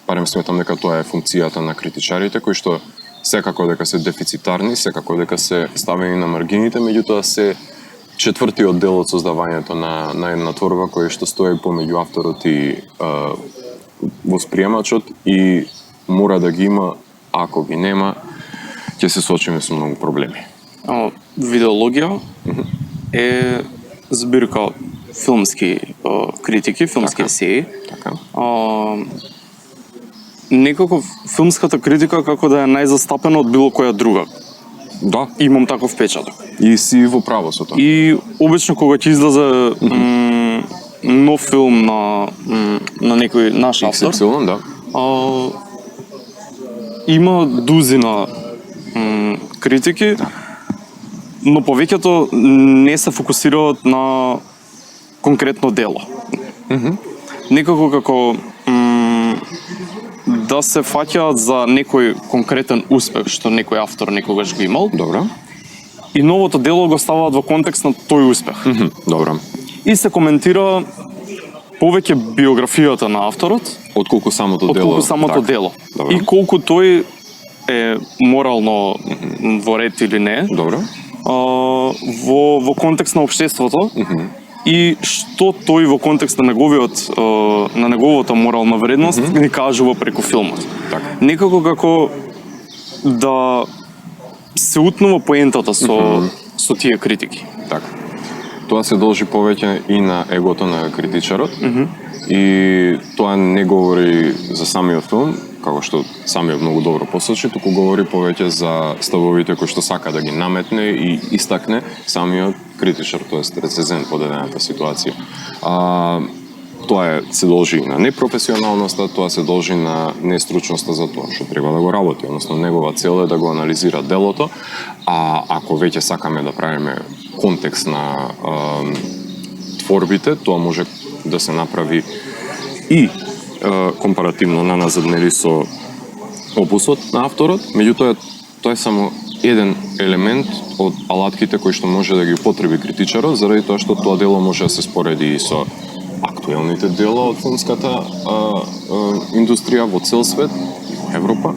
Барем сметам дека тоа е функцијата на критичарите, кои што секако дека се дефицитарни, секако дека се ставени на маргините, меѓутоа се четвртиот дел од создавањето на една творба која што стои помеѓу авторот и восприемачот и мора да ги има, ако ги нема, ќе се соочиме со многу проблеми. Видеологија е збирка филмски критики, филмски есеи. Така. Некако филмската критика како да е најзастапена од било која друга. Да, Имам таков впечаток. и си во право со тоа. И обично кога ќе излезе нов филм на некој наш автор, XY, да. има дузина критики, но повеќето не се фокусираат на конкретно дело. Некако како да се фаќаат за некој конкретен успех што некој автор некогаш го имал, Добро. и новото дело го ставаат во контекст на тој успех. Добро. И се коментира повеќе биографијата на авторот, Отколку самото дело. отколку самото така. дело. Добро. И колку тој е морално во ред или не, Добро. во контекст на општеството, и што тој во контекст на неговата морална вредност ни кажува преку филмот. Така. Некако како да се утнува поентата со тие критики. Така. Тоа се должи повеќе и на егото на критичарот, и тоа не говори за самиот филм, како што самиот многу добро посочи, туку говори повеќе за ставовите кои што сака да ги наметне и истакне самиот критичар, тоест рецензент по дадената ситуација. Тоа се должи на непрофесионалноста, тоа се должи на нестручноста за тоа што треба да го работи, односно негова цел е да го анализира делото, а ако веќе сакаме да правиме контекст на творбите, тоа може да се направи и компаративно наназад, нели, со опусот на авторот, меѓутоа тоа е само еден елемент од алатките кои што може да ги употреби критичарот, заради тоа што тоа дело може да се спореди и со актуелните дела од филмската индустрија во цел свет, во Европа.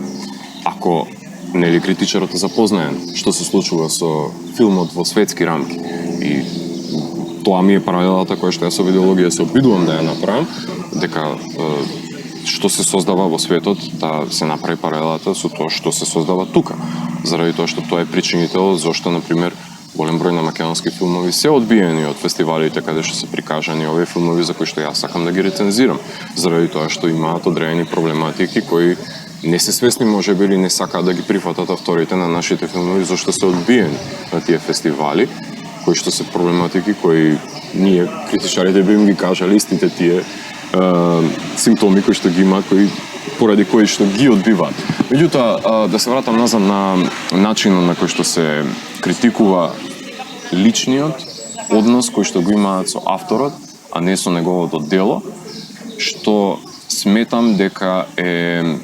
Ако нели критичарот е запознаен што се случува со филмот во светски рамки, и тоа ми е паралелата која што јас со видеологија се обидувам да ја направам, дека што се создава во светот, да се направи паралелата со тоа што се создава тука. Заради тоа што тоа е причинител зошто, например, голем број на македонски филмови се одбиени од фестивалите каде што се прикажани овие филмови за кои што јас сакам да ги рецензирам, заради тоа што имаат одредени проблематики кои не се свесни, можеби, или не сакаат да ги прифатат авторите на нашите филмови зашто се одбиени на тие фестивали, кои што се проблематики кои ние критичарите би им ги кажале истите тие симптоми кои што ги имаат, поради кои што ги одбиваат. Меѓутоа, да се вратам назад на начинот на кој што се критикува личниот однос кој што го имаат со авторот, а не со неговото дело, што сметам дека е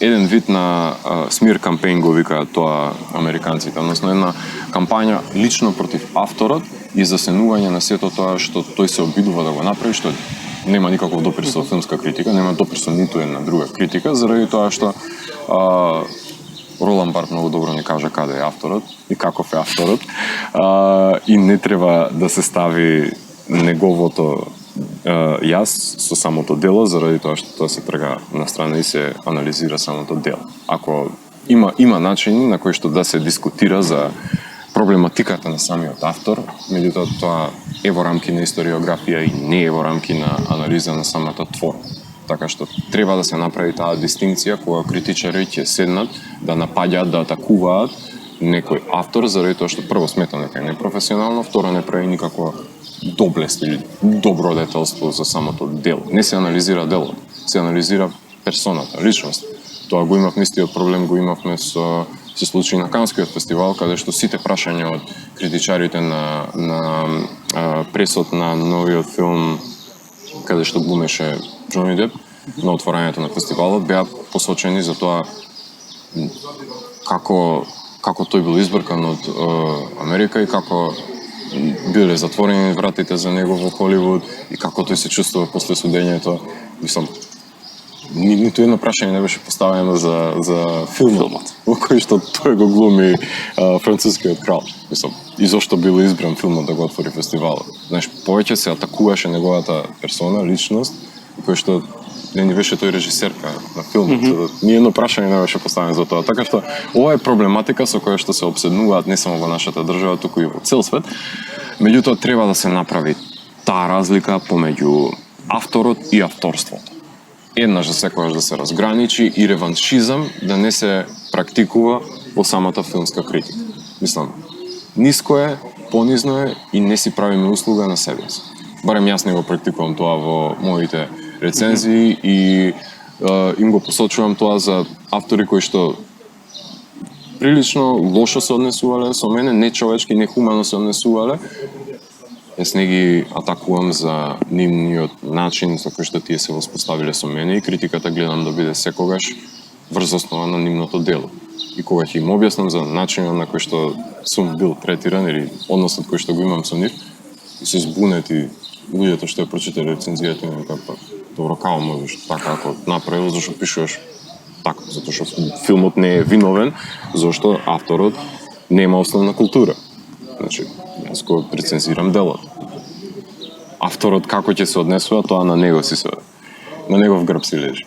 еден вид на смир кампејн, го викаат тоа американците, односно една кампања лично против авторот и засенување на сето тоа што тој се обидува да го направи, што нема никаков допир со филмска критика, нема допир со ниту една друга критика, заради тоа што Ролан Барт многу добро ни кажа каде е авторот и каков е авторот, и не треба да се стави неговото јас со самото дело, заради тоа што тоа се трга на страна и се анализира самото дело. Ако има начини на кои што да се дискутира за проблематиката на самиот автор, меѓутоа тоа е во рамки на историографија и не е во рамки на анализа на самата творба. Така што треба да се направи таа дистинкција кога критичари ќе седнат да напаѓаат, да атакуваат некој автор, заради тоа што прво сметам дека е непрофесионално, второ не прави никаква доблест или добродетелство за самото дело. Не се анализира делото, се анализира персоната, личност. Тоа го имавме истиот проблем, го имавме се случи на Канскиот фестивал, каде што сите прашања од критичарите на пресот на новиот филм каде што глумеше Џони Деп на отворањето на фестивалот беа посочени за тоа како тој бил избркан од Америка и како биле затворени вратите за него во Холивуд и како тој се чувствува после судењето. Мислам, ниту едно прашање не беше поставено за филмот. во кој што тој го глуми францускиот крал. Мислам, и зошто бил избран филмот да го отвори фестивалот. Знаеш, повеќе се атакуваше неговата персона, личност, кој што не ни беше тој режисерка на филмот. Ни едно прашање не беше поставено за тоа. Така што ова е проблематика со која што се обседнуваат не само во нашата држава, туку и во цел свет. Меѓутоа треба да се направи таа разлика помеѓу авторот и авторството. Еднаш за секогаш да се разграничи и реваншизам да не се практикува во самата филмска критика. Мислам, ниско е, понизно е и не си правиме услуга на себе си. Барем јас не го практикувам тоа во моите рецензии и им го посочувам тоа за автори кои што прилично лошо се однесувале со мене, нечовечки, нехумано се однесувале. Јас не ги атакувам за нивниот начин за кој што тие се воспоставиле со мене и критиката гледам да биде секогаш врз основа на нивното дело. И кога ќе им објаснам за начинот на кој што сум бил третиран или односот кој што го имам со нив, и се збунети луѓето што ја прочитале рецензијата ми како добро како можеш така ако направил зашто пишуваш така, затоа што филмот не е виновен, зашто авторот нема основна култура. Значи, јас го рецензирам делот. Авторот како ќе се однесува, тоа на него си се на негов грб си лежи.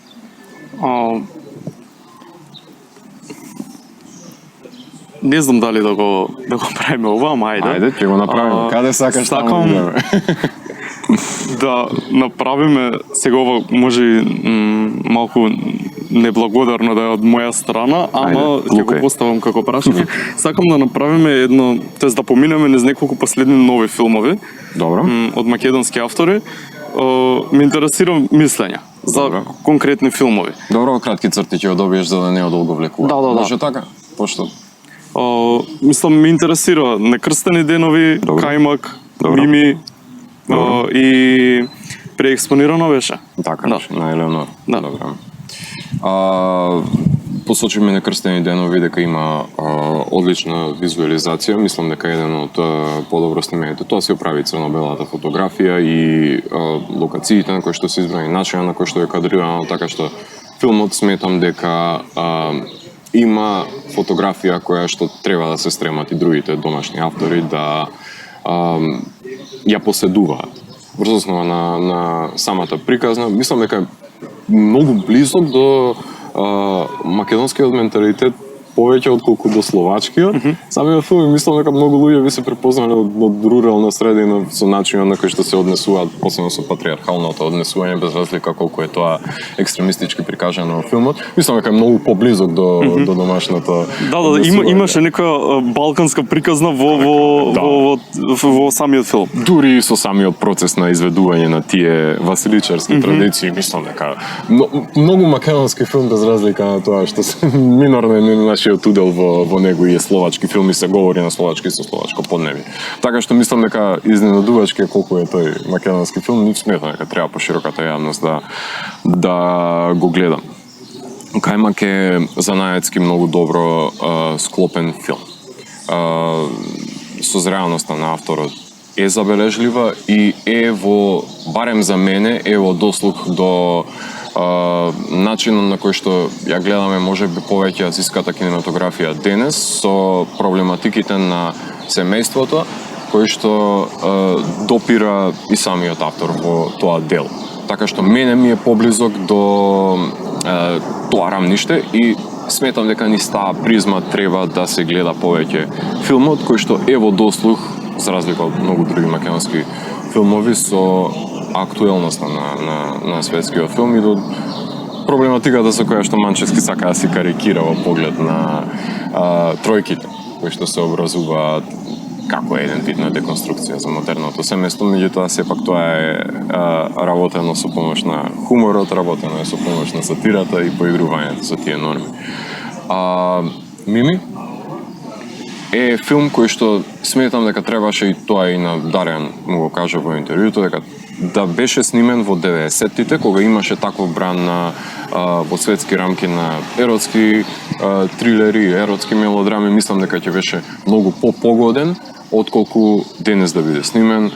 Не знам дали да го правиме ова, ама ајде. Ајде, ќе го направиме. Каде сакаш сакам да направиме сега ова може малку неблагодарно да е од моја страна, ама ќе го поставам како прашање. Сакам да направиме едно, тоест да поминеме низ неколку последни нови филмови. Добро. Од македонски автори. Ме интересира мислење за конкретни филмови. Добро, кратки црти ќе го добиеш за да не одолговлекува. Да. Може така? Пошто? Мислам, ме интересира Некрстени денови, Кајмак, Мими и преекспонирано беше. Така, да. На Елеонор. Да. Добро. Посочиме Некрстени денови дека има одлична визуализација. Мислам дека еден од подобро снимените тоа се оправи црно-белата фотографија и локациите на кои што се избрани, начинот на кој што е кадрирано, така што филмот сметам дека има фотографија која што треба да се стремат и другите домашни автори да ја поседуваат. Врз основа на самата приказна, мислам дека е многу близок до македонскиот менталитет повеќе отколку до словачкиот. Самиот филм мислам дека многу луѓе би се препознале од рурална средина со начинот на кој што се однесуваат, посебно со патриархалното однесување, без разлика колку е тоа екстремистички прикажано во филмот. Мислам дека е многу поблизок до домашното. Да, имаше некоја балканска приказна во самиот филм. Дури и со самиот процес на изведување на тие василичарски традиции, мислам дека многу македонски филм без разлика на тоа што се минорно е нашиот удел во него и е словачки филм и се говори на словачки со словачко поднебие. Така што мислам дека изненадувачки колку е тој македонски филм, нив сметам дека треба пошироката јавност да го гледа. Кајмак е занаедски многу добро склопен филм. Созреалноста на авторот е забележлива и е во, барем за мене, е во дослух до начинот на кој што ја гледаме можеби повеќе азиската кинематографија денес со проблематиките на семејството кој што допира и самиот автор во тоа дело. Така што мене ми е поблизок до тоа рамниште и сметам дека низ таа призма треба да се гледа повеќе филмот кој што е во дослух за разлика од многу други македонски филмови со актуелноста на светскиот филм и до проблематиката со која што Манчевски сака да се карикира во поглед на тројките кои што се образуваат како еден вид на деконструкција за модерното семејство, меѓутоа сепак тоа е работено со помош на хуморот, работено е со помош на сатирата и поигрувањето со тие норми. Мими е филм кој што сметам дека требаше и тоа и на Даријан му го кажа во интервјуто дека да беше снимен во 90-тите кога имаше таков бран на во светски рамки на еротски трилери, еротски мелодрами, мислам дека ќе беше многу попогоден отколку денес да биде снимен.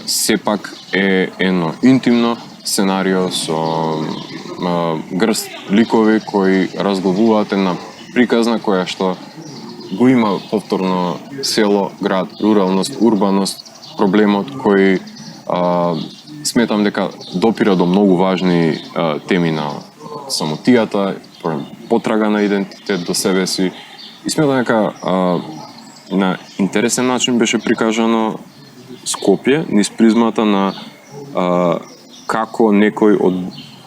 Сепак е едно интимно сценарио со грст ликови кои разговуваат на приказна која што го има повторно село, град, руралност, урбаност, проблемот кој сметам дека допира до многу важни теми на самотијата, потрага на идентитет до себе си. И сметам дека на интересен начин беше прикажано Скопје низ призмата на како некој од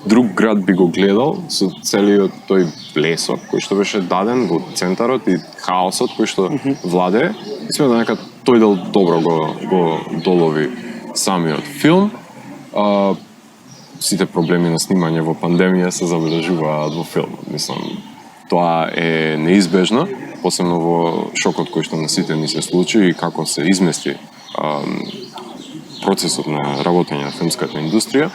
друг град би го гледал со целиот тој блесок кој што беше даден во центарот и хаосот кој што владее. И сметам дека тој дел добро го долови самиот филм. Сите проблеми на снимање во пандемија се забележуваат во филмот. Мислам, тоа е неизбежно, посебно во шокот кој што на сите ни се случи и како се измести процесот на работење на филмската индустрија.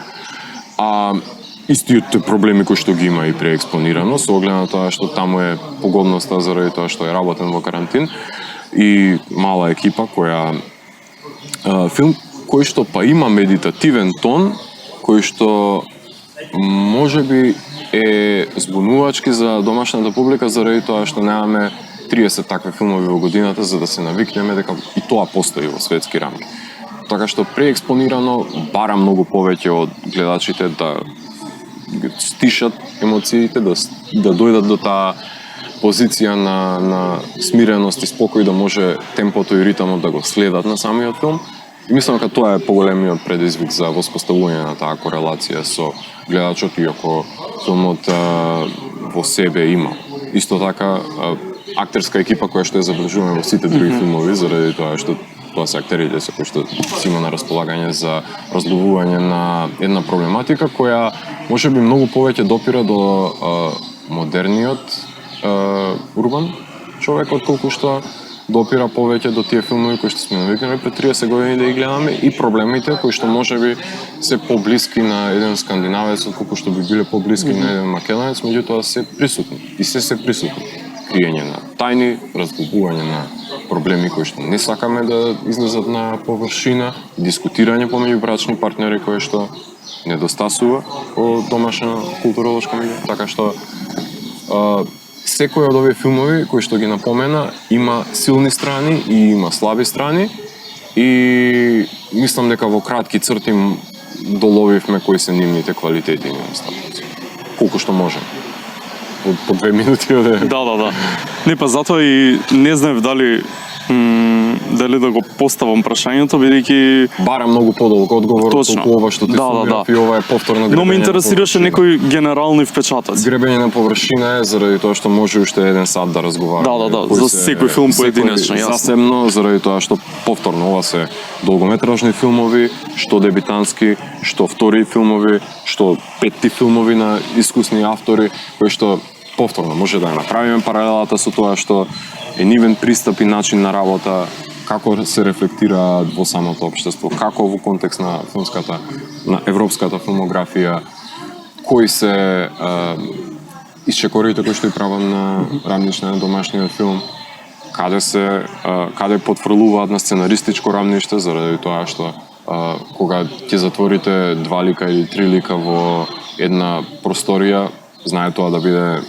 Истиот проблеми кои што ги има и преекспонирано, со оглед на тоа што таму е погодноста заради тоа што е работен во карантин и мала екипа која филм кој што па има медитативен тон, кој што можеби е збунувачки за домашната публика заради тоа што немаме 30 такви филмови во годината за да се навикнеме дека и тоа постои во светски рамки. Така што преекспонирано бара многу повеќе од гледачите да стишат емоциите, да дојдат до таа позиција на смиреност и спокој да може темпото и ритмот да го следат на самиот филм. И мислам дека тоа е поголемиот предизвик за воспоставување на таа корелација со гледачот, иако филмот во себе има. Исто така, актерска екипа која што е забележуваме во сите други филмови, заради тоа што тоа се актерите со кои што си има на располагање за разловување на една проблематика која можеби многу повеќе допира до модерниот урбан човек отколку што допира повеќе до тие филмови кои што сме навикнали пред 30 години да ги гледаме и проблемите кои што можеби се поблиски на еден скандинавец отколку што би биле поблиски на еден македонец, меѓутоа се присутни и се присутни. Криење на тајни, разглобување на проблеми кои што не сакаме да излезат на површина, дискутирање помеѓу брачни партнери кои што недостасува во домашна културолошка меѓу. Така што секој од овие филмови кои што ги напомена има силни страни и има слаби страни и мислам дека во кратки црти доловивме кои се нивните квалитети и недостатоци. Колку што можем. По 2 минути оде. Да. Не, па затоа и не знаев дали да го поставам прашањето, бидејќи бара многу подолг одговор од ова што ти сумирав и ова е повторно гребење. Но ме интересираше некои генерални впечатоци. Гребење на површина е заради тоа што може уште еден сат да разговараме. Да, за секој филм поединечно, јасно. Засебно заради тоа што повторно ова се долгометражни филмови, што дебитански, што втори филмови, што петти филмови на искусни автори, кои што повторно може да ја направиме паралелата со тоа што е нивен пристап и начин на работа, како се рефлектира во самото општество, како во контекст на филмската, на европската филмографија, кои се исчекорите кои што и прават на рамниште на домашниот филм, каде потврлуваат на сценаристичко рамниште, заради тоа што кога ќе затворите 2 лика или 3 лика во една просторија, знае тоа да биде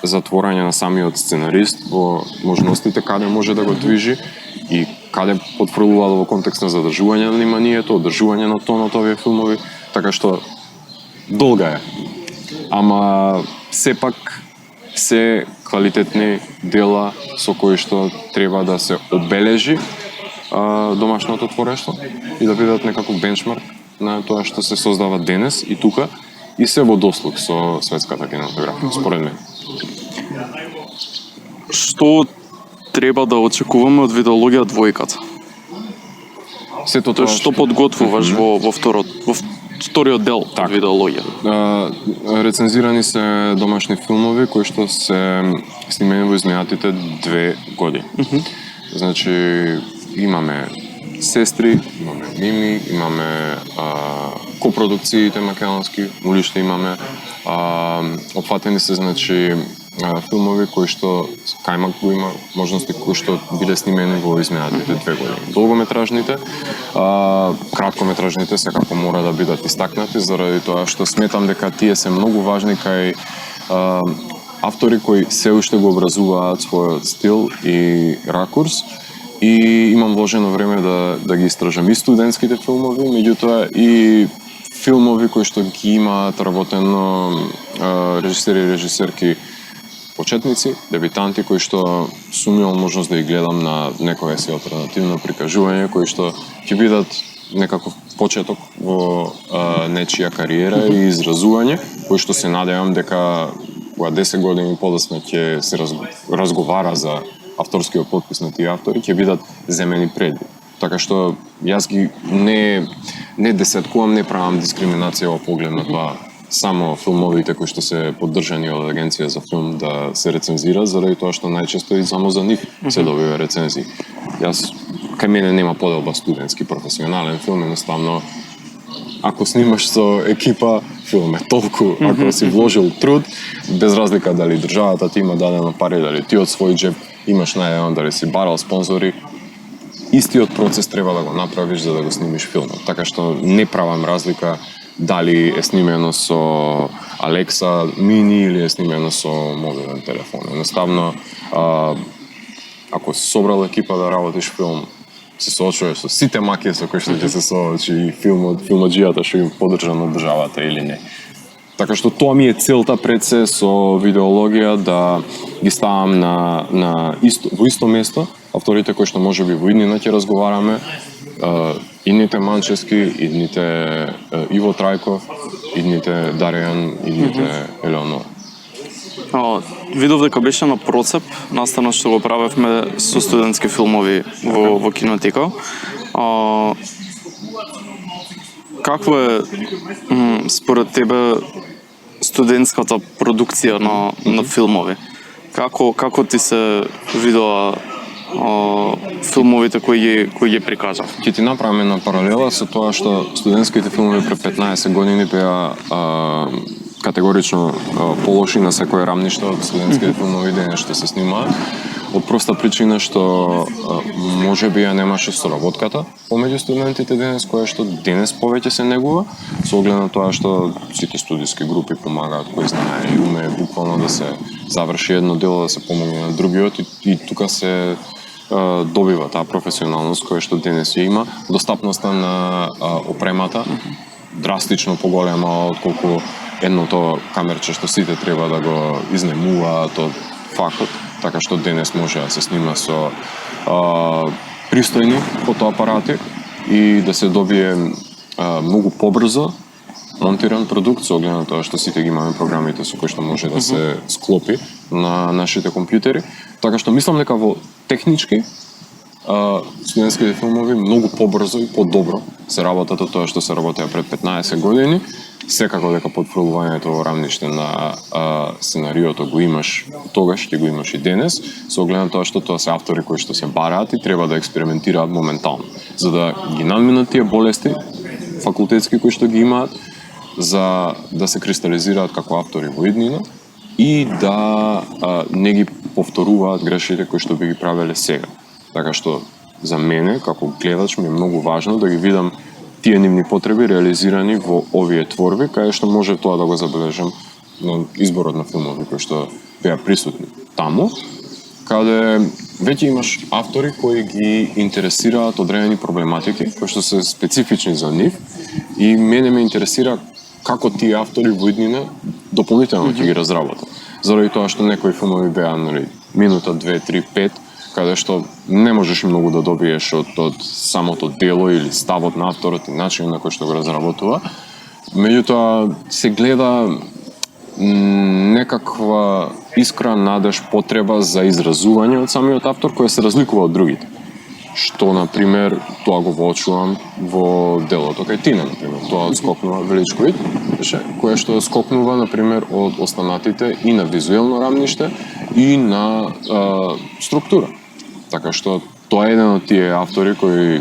затворање на самиот сценарист во можностите каде може да го движи и каде потврлува во контекст на задржување на вниманието, одржување на тонот овие филмови, така што долга е. Ама сепак се квалитетни дела со кои што треба да се обележи домашното творештво и да бидат некако бенчмарк на тоа што се создава денес и тука и се во дослуг со светската кинематографија, според мене. Што треба да очекуваме од видеологија двојката? Сето тоа што подготвуваш во вториот дел од видеологија? Рецензирани се домашни филмови кои што се снимени во изминатите 2 години. Значи имаме Сестри, имаме Мими, имаме копродукциите македонски, улиште имаме, опфатени се значи филмови кои што кајмак го има, можности кои што биле снимени во изминатите 2 години. Долгометражните, краткометражните секако мора да бидат истакнати заради тоа што сметам дека тие се многу важни кај автори кои се уште го образуваат својот стил и ракурс и имам вложено време да ги истражам и студентските филмови, меѓутоа и филмови кои што ги имаат работено режисери и режисерки почетници, дебитанти кои што сум имал можност да ги гледам на некое си алтернативно прикажување кои што ќе бидат некаков почеток во нечија кариера и изразување, кои што се надевам дека кога 10 години подоцна ќе се разговара за авторскиот потпис на тие автори, ќе бидат земени предвид. Така што јас ги не десеткувам, не правам дискриминација во поглед на тоа само филмовите кои што се поддржани од агенција за филм да се рецензира, заради тоа што најчесто и само за нив се добива рецензии. Јас кај мене нема поделба студентски професионален филм, едноставно ако снимаш со екипа, филм е толку, ако си вложил труд, без разлика дали државата ти има дадено пари, дали ти од свој джеб имаш најдено, дали си барал спонзори, истиот процес треба да го направиш за да го снимиш филмот. Така што не правам разлика дали е снимено со Alexa Mini или е снимено со мобилен телефон. Едноставно, ако си собрал екипа да работиш филм, се соочуваш со сите маки со кои што ќе се соочи и филмаджијата што им поддржан од државата или не. Така што тоа ми е целта пред се со видеологија да ги ставам во исто место авторите кои што можеби во иднина ќе разговараме, идните Манчевски, идните Иво Трајков, идните Даријан, идните Елеонор. Видов дека беше на процеп, настанот што го правевме со студентски филмови во кинотека. Какво е според тебе студентската продукција на филмови? Како ти се видоа филмовите кои ги прикажав? Ќе ти направам една паралела со тоа што студентските филмови пред 15 години беа категорично полоши на секое рамниште од студентските филмови денес што се снимаат, од проста причина што можеби ја немаше соработката помеѓу студентите денес, која што денес повеќе се негува, со оглед на тоа што сите студиски групи помагаат, кој знае и уме буквално да се заврши едно дело, да се помогне на другиот и тука се добива таа професионалност која што денес ја има, достапноста на опремата драстично поголема отколку едното камерче што сите треба да го изнемуваат од факот, така што денес може да се снима со пристојни фотоапарати и да се добие многу побрзо монтиран продукт со оглед на тоа што сите ги имаме програмите со кои што може да се склопи на нашите компјутери. Така што мислам дека во технички студентските филмови многу побрзо и подобро се работат од тоа што се работеа пред 15 години. Секако дека потврдувањето во рамниште на сценариото го имаш тогаш, ќе го имаш и денес, со оглед на тоа што тоа се автори кои што се бараат и треба да експериментираат моментално, за да ги надминат тие болести факултетски кои што ги имаат, за да се кристализираат како автори во иднина и да не ги повторуваат грешките кои што би ги правеле сега. Така што за мене како гледач ми е многу важно да ги видам тие нивни потреби реализирани во овие творби, каде што може тоа да го забележам на изборот на филмови кои што беа присутни таму, каде веќе имаш автори кои ги интересираат одредени проблематики кои што се специфични за нив и мене ме интересира како тие автори во иднина дополнително ќе ги разработат. Заради тоа што некои филмови беа минута, 2, 3, 5, каде што не можеш многу да добиеш од самото дело или ставот на авторот и начинот на кој што го разработува. Меѓутоа се гледа некаква искра надеж потреба за изразување од самиот автор која се разликува од другите. Што, например, тоа го воочувам во делото кај Тина, например. Тоа скокнува Величковиќ, кое што скокнува, например, од останатите и на визуелно рамниште и на структура. Така што тоа е еден од тие автори кои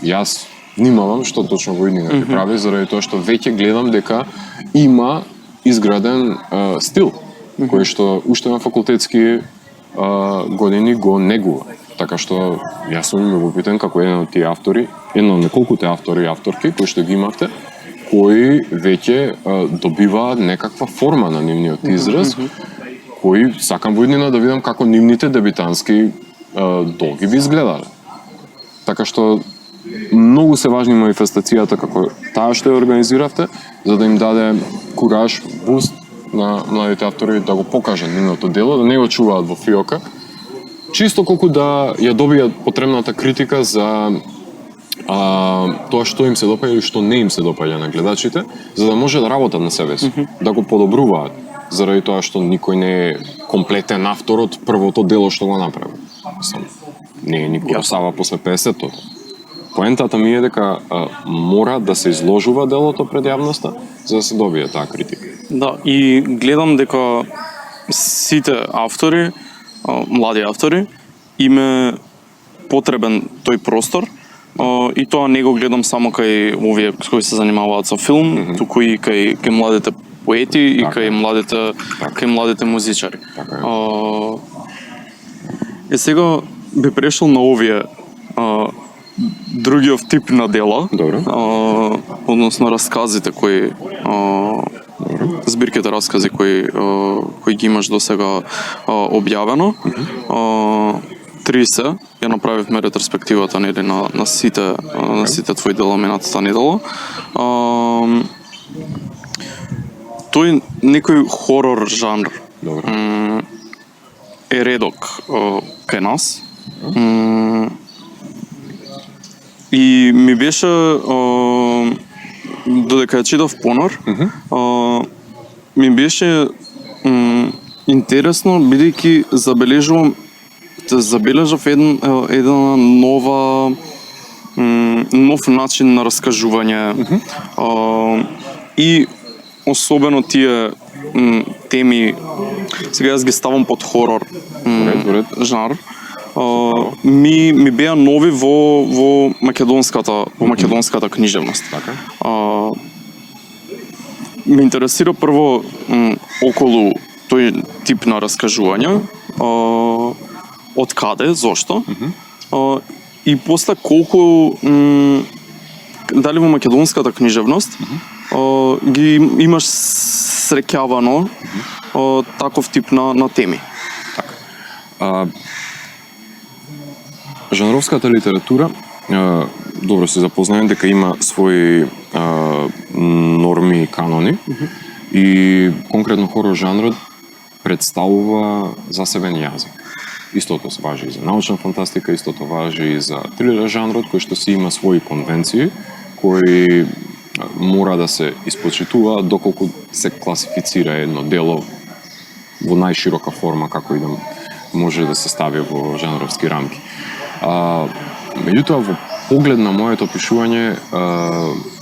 јас внимавам што точно во иднина ќе прави, заради тоа што веќе гледам дека има изграден стил, кој што уште на факултетски години го негува. Така што јас сум любопитен како еден од тие автори, еден од неколкуте автори и авторки кои што ги имавте, кои веќе добиваат некаква форма на нивниот израз, кои сакам во иднина да видам како нивните дебитански долги би изгледале. Така што многу се важни манифестацијата како таа што ја организиравте, за да им даде кураж, буст на младите автори да го покажат нивното дело, да не го чуваат во фиока, чисто колку да ја добијат потребната критика за тоа што им се допаѓа или што не им се допаѓа на гледачите, за да може да работат на себе си, да го подобруваат, заради тоа што никој не е комплетен автор од првото дело што го направи. Не е никој Сава после 50-тото. Поентата ми е дека мора да се изложува делото пред јавноста за да се добие таа критика. Да, и гледам дека сите автори, млади автори, им е потребен тој простор, и тоа не го гледам само кај овие кои се занимаваат со филм, туку и кај младите поети и кај младите музичари. Сега би прешол на овие другиот тип на дела, односно расказите кои збирките раскази кои ги имаш до сега објавено. 30 ја направивме ретроспективата нели на сите твои дела минатата недела. Тој некој хорор жанр е редок кај нас. И ми беше додека ја читав понор, ми беше интересно бидејќи забележав една нов начин на раскажување и особено тие теми, сега јас ги ставам под хорор жанр, ми беа нови во македонската книжевност. Ме интересира прво околу тој тип на раскажување, од каде, зошто, и после колку дали во македонската книжевност ги имаш среќавано таков тип на теми. Жанровската литература, добро се запознаем дека има своји норми и канони и конкретно хорор жанрот представува засебен јазик. Истото се важи и за научна фантастика, истото важи и за трилер жанрот, кој што си има своји конвенции, кои мора да се испочитува доколку се класифицира едно дело во најширока форма како и да може да се стави во жанровски рамки. Меѓутоа, во поглед на моето пишување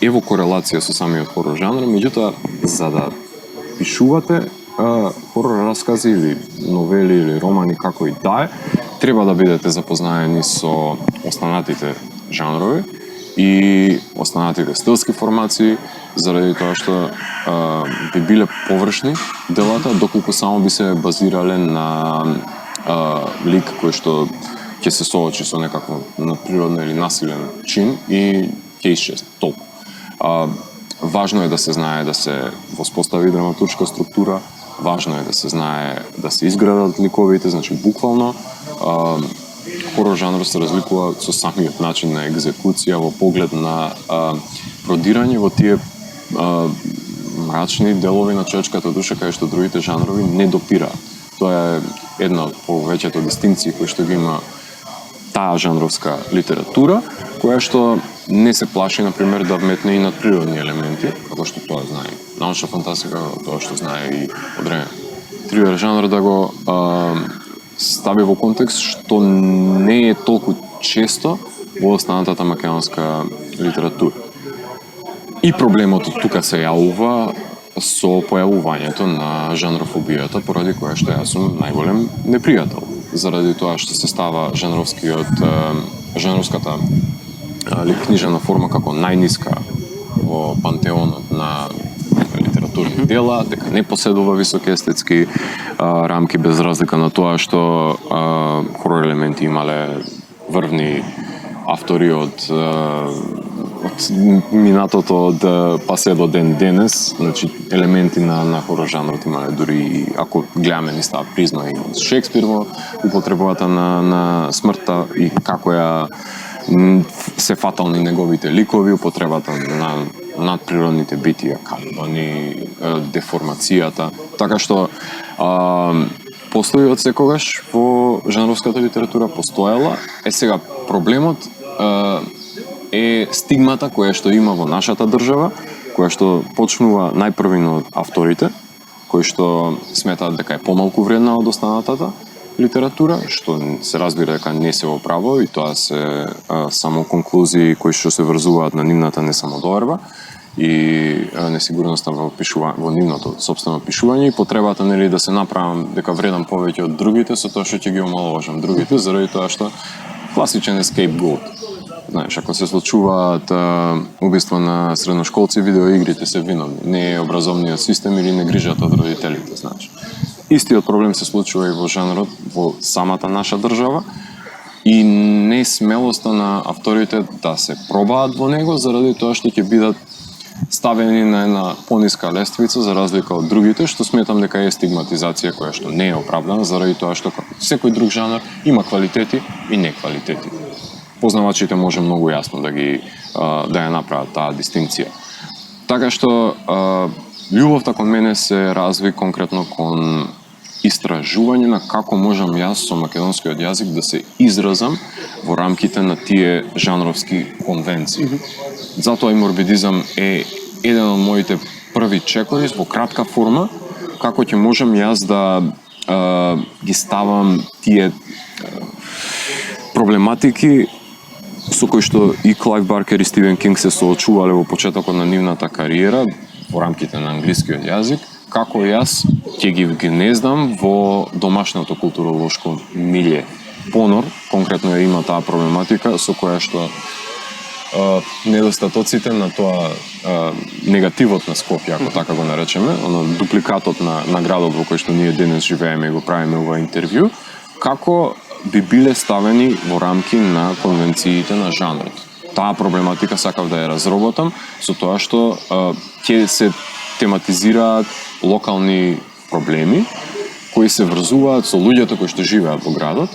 е во корелација со самиот хорор жанр, меѓутоа, за да пишувате хорор раскази или новели или романи како и да е, треба да бидете запознаени со останатите жанрови и останатите стилски формации, заради тоа што би биле површни делата, доколку само би се базирале на лик кој што ќе се соочи со некакво надприродно или насилен чин и ќе исчезне толку. Важно е да се знае да се воспостави драматуршка структура, важно е да се знае да се изградат ликовите, значи буквално хорор жанр се разликува со самиот начин на екзекуција во поглед на продирање во тие мрачни делови на човечката душа кај што другите жанрови не допираат. Тоа е една од повеќето дистинции кои што ги има таа жанровска литература, која што не се плаши, например, да вметне и надприродни елементи, како што тоа знае научна фантастика, тоа што знае и одреден трилер жанр, да го стави во контекст што не е толку често во останатата македонска литература. И проблемот тука се јавува со појавувањето на жанрофобијата, поради која што јас сум најголем непријател. Заради тоа што се става жанровската книжевна форма како најниска во пантеонот на литературни дела, дека не поседува високи естетски рамки, без разлика на тоа што хорор елементи имале врвни автори од од минатото па се до ден денес, значи елементи на хорор жанрот имале дури ако гледаме ни става призма и Шекспир во употребата на смртта и како ја се фатални неговите ликови, употребата на надприродните битија, калибани, деформацијата, така што постои од секогаш во жанровската литература постоела. Сега проблемот е стигмата која што има во нашата држава, која што почнува најпрви од авторите, кои што сметаат дека е помалку вредна од останатата литература, што се разбира дека не се во право и тоа се само конклузии кои што се врзуваат на нивната не самодоверба и несигурноста во нивното собствено пишување и потребата нели да се направам дека вредам повеќе од другите со тоа што ќе ги омаловажам другите заради тоа што класичен scapegoat. Знаеш, ако се случуваат убиства на средношколци, видеоигрите се виновни, не е образовниот систем или не грижата од родителите, знаеш. Истиот проблем се случува и во жанрот во самата наша држава и несмелоста на авторите да се пробаат во него заради тоа што ќе бидат ставени на една пониска лествица за разлика од другите, што сметам дека е стигматизација која што не е оправдана заради тоа што секој друг жанр има квалитети и неквалитети. Познавачите може многу јасно да ја направат таа дистинција. Така што љубовта кон мене се разви конкретно кон истражување на како можам јас со македонскиот јазик да се изразам во рамките на тие жанровски конвенции. Затоа и морбидизам е еден од моите први чекори во кратка форма, како ќе можам јас да ги ставам тие проблематики со кои што и Клайв Баркер и Стивен Кинг се соочувале во почетокот на нивната кариера во рамките на англискиот јазик, како јас ќе ги гнездам во домашното културолошко милје. Понор, конкретно ја има таа проблематика со која што недостатоците на тоа негативот на Скопје, ако така го наречеме, дупликатот на градот во кој што ние денес живееме и го правиме ова интервју, како би биле ставени во рамки на конвенциите на жанрот. Таа проблематика сакав да ја разработам со тоа што ќе се тематизираат локални проблеми кои се врзуваат со луѓето кои што живеат во градот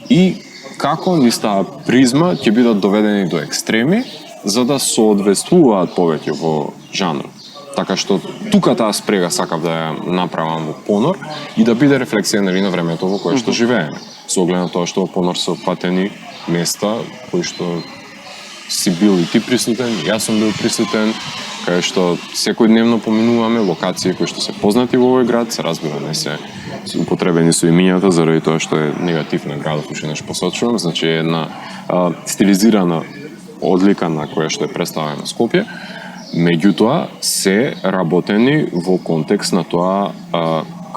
и како низ таа призма ќе бидат доведени до екстреми за да соодветствуваат повеќе во жанрот. Така што тука таа спрега сакав да ја направам во Понор и да биде рефлексија на времето во кое што живееме. Со оглед на тоа што во Понор се опфатени места кои што си бил и ти присутен, јас сум бил присутен, кај што секојдневно поминуваме локации кои што се познати во овој град, се разбира не се употребени со имињата заради тоа што е негатив на градот, уште нешто посочувам, значи една стилизирана одлика на која што е представена Скопје. Меѓутоа се работени во контекст на тоа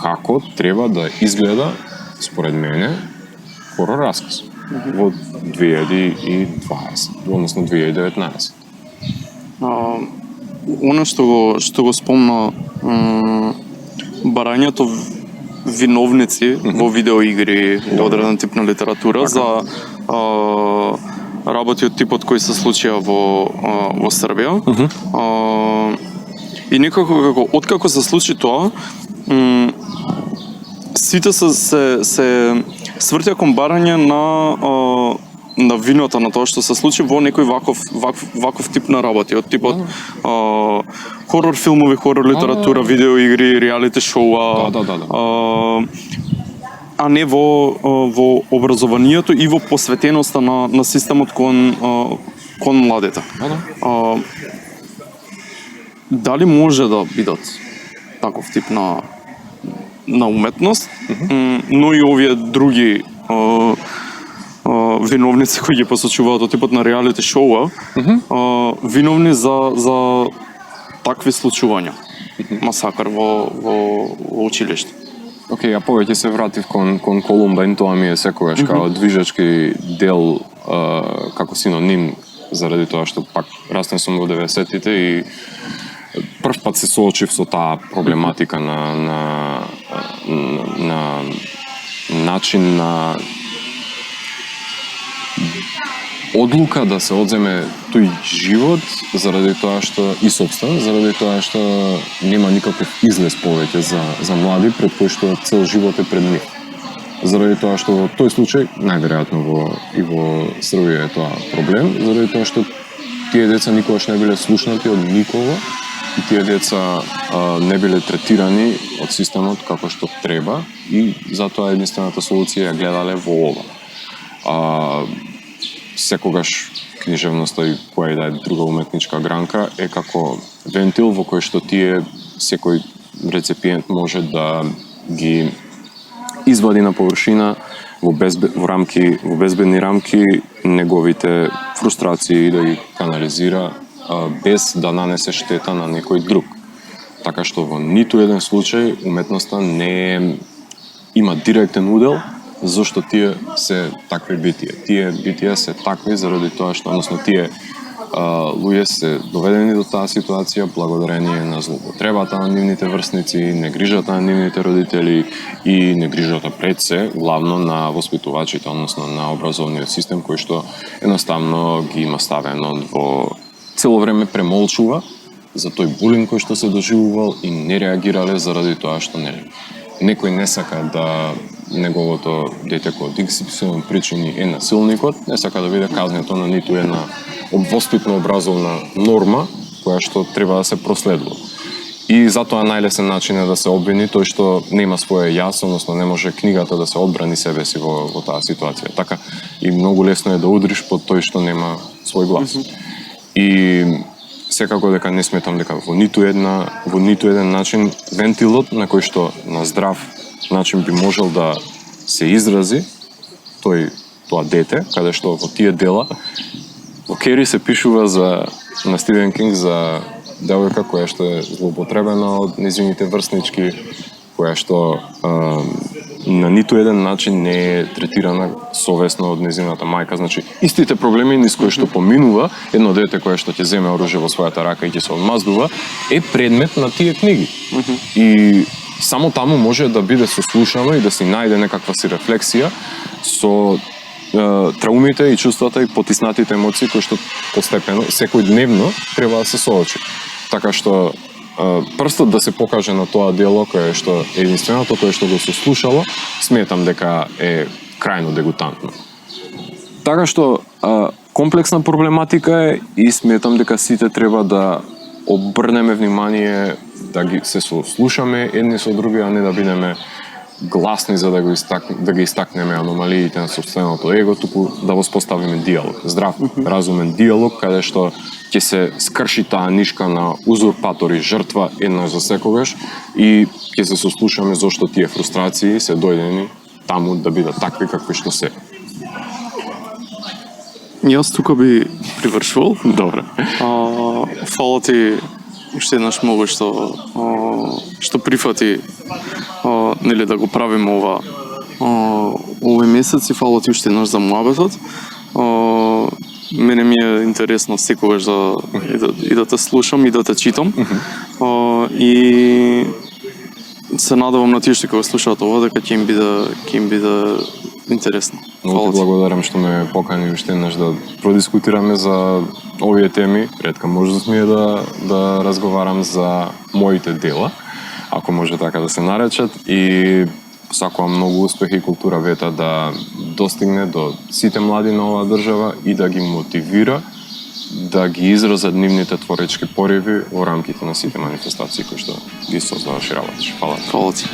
како треба да изгледа според мене хорор расказ во 2020, односно 2019. Оно што го спомна барањето виновници во видеоигри, во одреден тип на литература за работи од типот кои се случија во Србија. И некако откако се случи тоа, сите се свртја кон барање на вината на тоа што се случи во некој ваков тип на работи, од типот хорор филмови, хорор литература, видеоигри, реалити шоуа, а не во образованието и во посветеноста на системот кон младите. Дали може да бидат таков тип на уметност, но и овие други виновници кои ги посочуваат од типот на реалити шоуа, виновни за такви случувања, масакар во училиште. Океј, ја повеќе се вратив кон Колумбайн, тоа ми е секогаш као движечки дел како синоним заради тоа што пак растен сум во 90-тите и прв пат се соочив со таа проблематика на начин на одлука да се одземе тој живот заради тоа што и собствен, заради тоа што нема никаков излез повеќе за млади пред кој што цел живот е пред нив. Заради тоа што во тој случај, најверојатно во Србија е тоа проблем, заради тоа што тие деца никогаш не биле слушнати од никого и тие деца не биле третирани од системот како што треба и затоа единствената солуција ја гледале во ова. Секогаш книжевноста и која и да е друга уметничка гранка е како вентил во кој што тие секој рецепиент може да ги извади на површина во безбедни рамки неговите фрустрации и да ги канализира без да нанесе штета на некој друг. Така што во ниту еден случај уметноста не има директен удел зашто тие се такви битија. Тие битија се такви заради тоа што, односно тие луѓе се доведени до таа ситуација благодарение на злоупотребата на нивните врсници, негрижата на нивните родители и негрижата пред се, главно на воспитувачите, односно на образовниот систем кој што едноставно ги има ставено во цело време премолчува за тој булинг кој што се доживувал и не реагирале заради тоа што некој не сака да неговото дете кој XY причини е насилникот, не сака да биде казнето на ниту една воспитно образовна норма која што треба да се проследува. И затоа најлесен начин е да се обвини тој што нема своје јас, односно не може книгата да се одбрани себе си во таа ситуација. Така и многу лесно е да удриш под тој што нема свој глас. И секако дека не сметам дека во ниту еден начин вентилот на кој што на здрав начин би можел да се изрази тоа дете, каде што во тие дела во Кери се пишува на Стивен Кинг за девојка која што е злоупотребена од нејзините врснички, која што на ниту еден начин не е третирана совесно од нејзината мајка. Значи, истите проблеми низ кои што поминува едно дете кое што ќе земе оружје во својата рака и ќе се одмаздува е предмет на тие книги. И само таму може да биде сослушано и да се најде некаква си рефлексија со траумите и чувствата и потиснатите емоции кои што постепено, секојдневно треба да се соочи. Така што прстот да се покаже на тоа дело кое што е единственото кое што го сослушало, сметам дека е крајно дегутантно. Така што комплексна проблематика е и сметам дека сите треба да обрнеме внимание да ги се сослушаме едни со други, а не да бидеме гласни за да ги истакнеме аномалиите на собственото его, туку да воспоставиме диалог, здрав, разумен диалог, каде што ќе се скрши таа нишка на узурпатори, жртва еднаш за секогаш и ќе се сослушаме зошто тие фрустрации се дојдени таму да бидат такви какви што се. Јас тука би привршувал. Добре. Фала ти уште еднаш многу што прифати нели да го правиме овој месец и фала ти уште еднаш за муабетот. Мене ми е интересно секогаш и да те слушам и да те читам. И се надевам на тие што ќе го слушаат ова дека ќе им биде интересно. Многу ти благодарам што ме покани уште еднаш да продискутираме за овие теми. Ретка можност ми е да разговарам за моите дела, ако може така да се наречат, и сакувам многу успех и култура вета да достигне до сите млади на оваа држава и да ги мотивира да ги изразат нивните творечки пориви во рамките на сите манифестации кои што ги создаваш и работиш. Фала. Фала ти.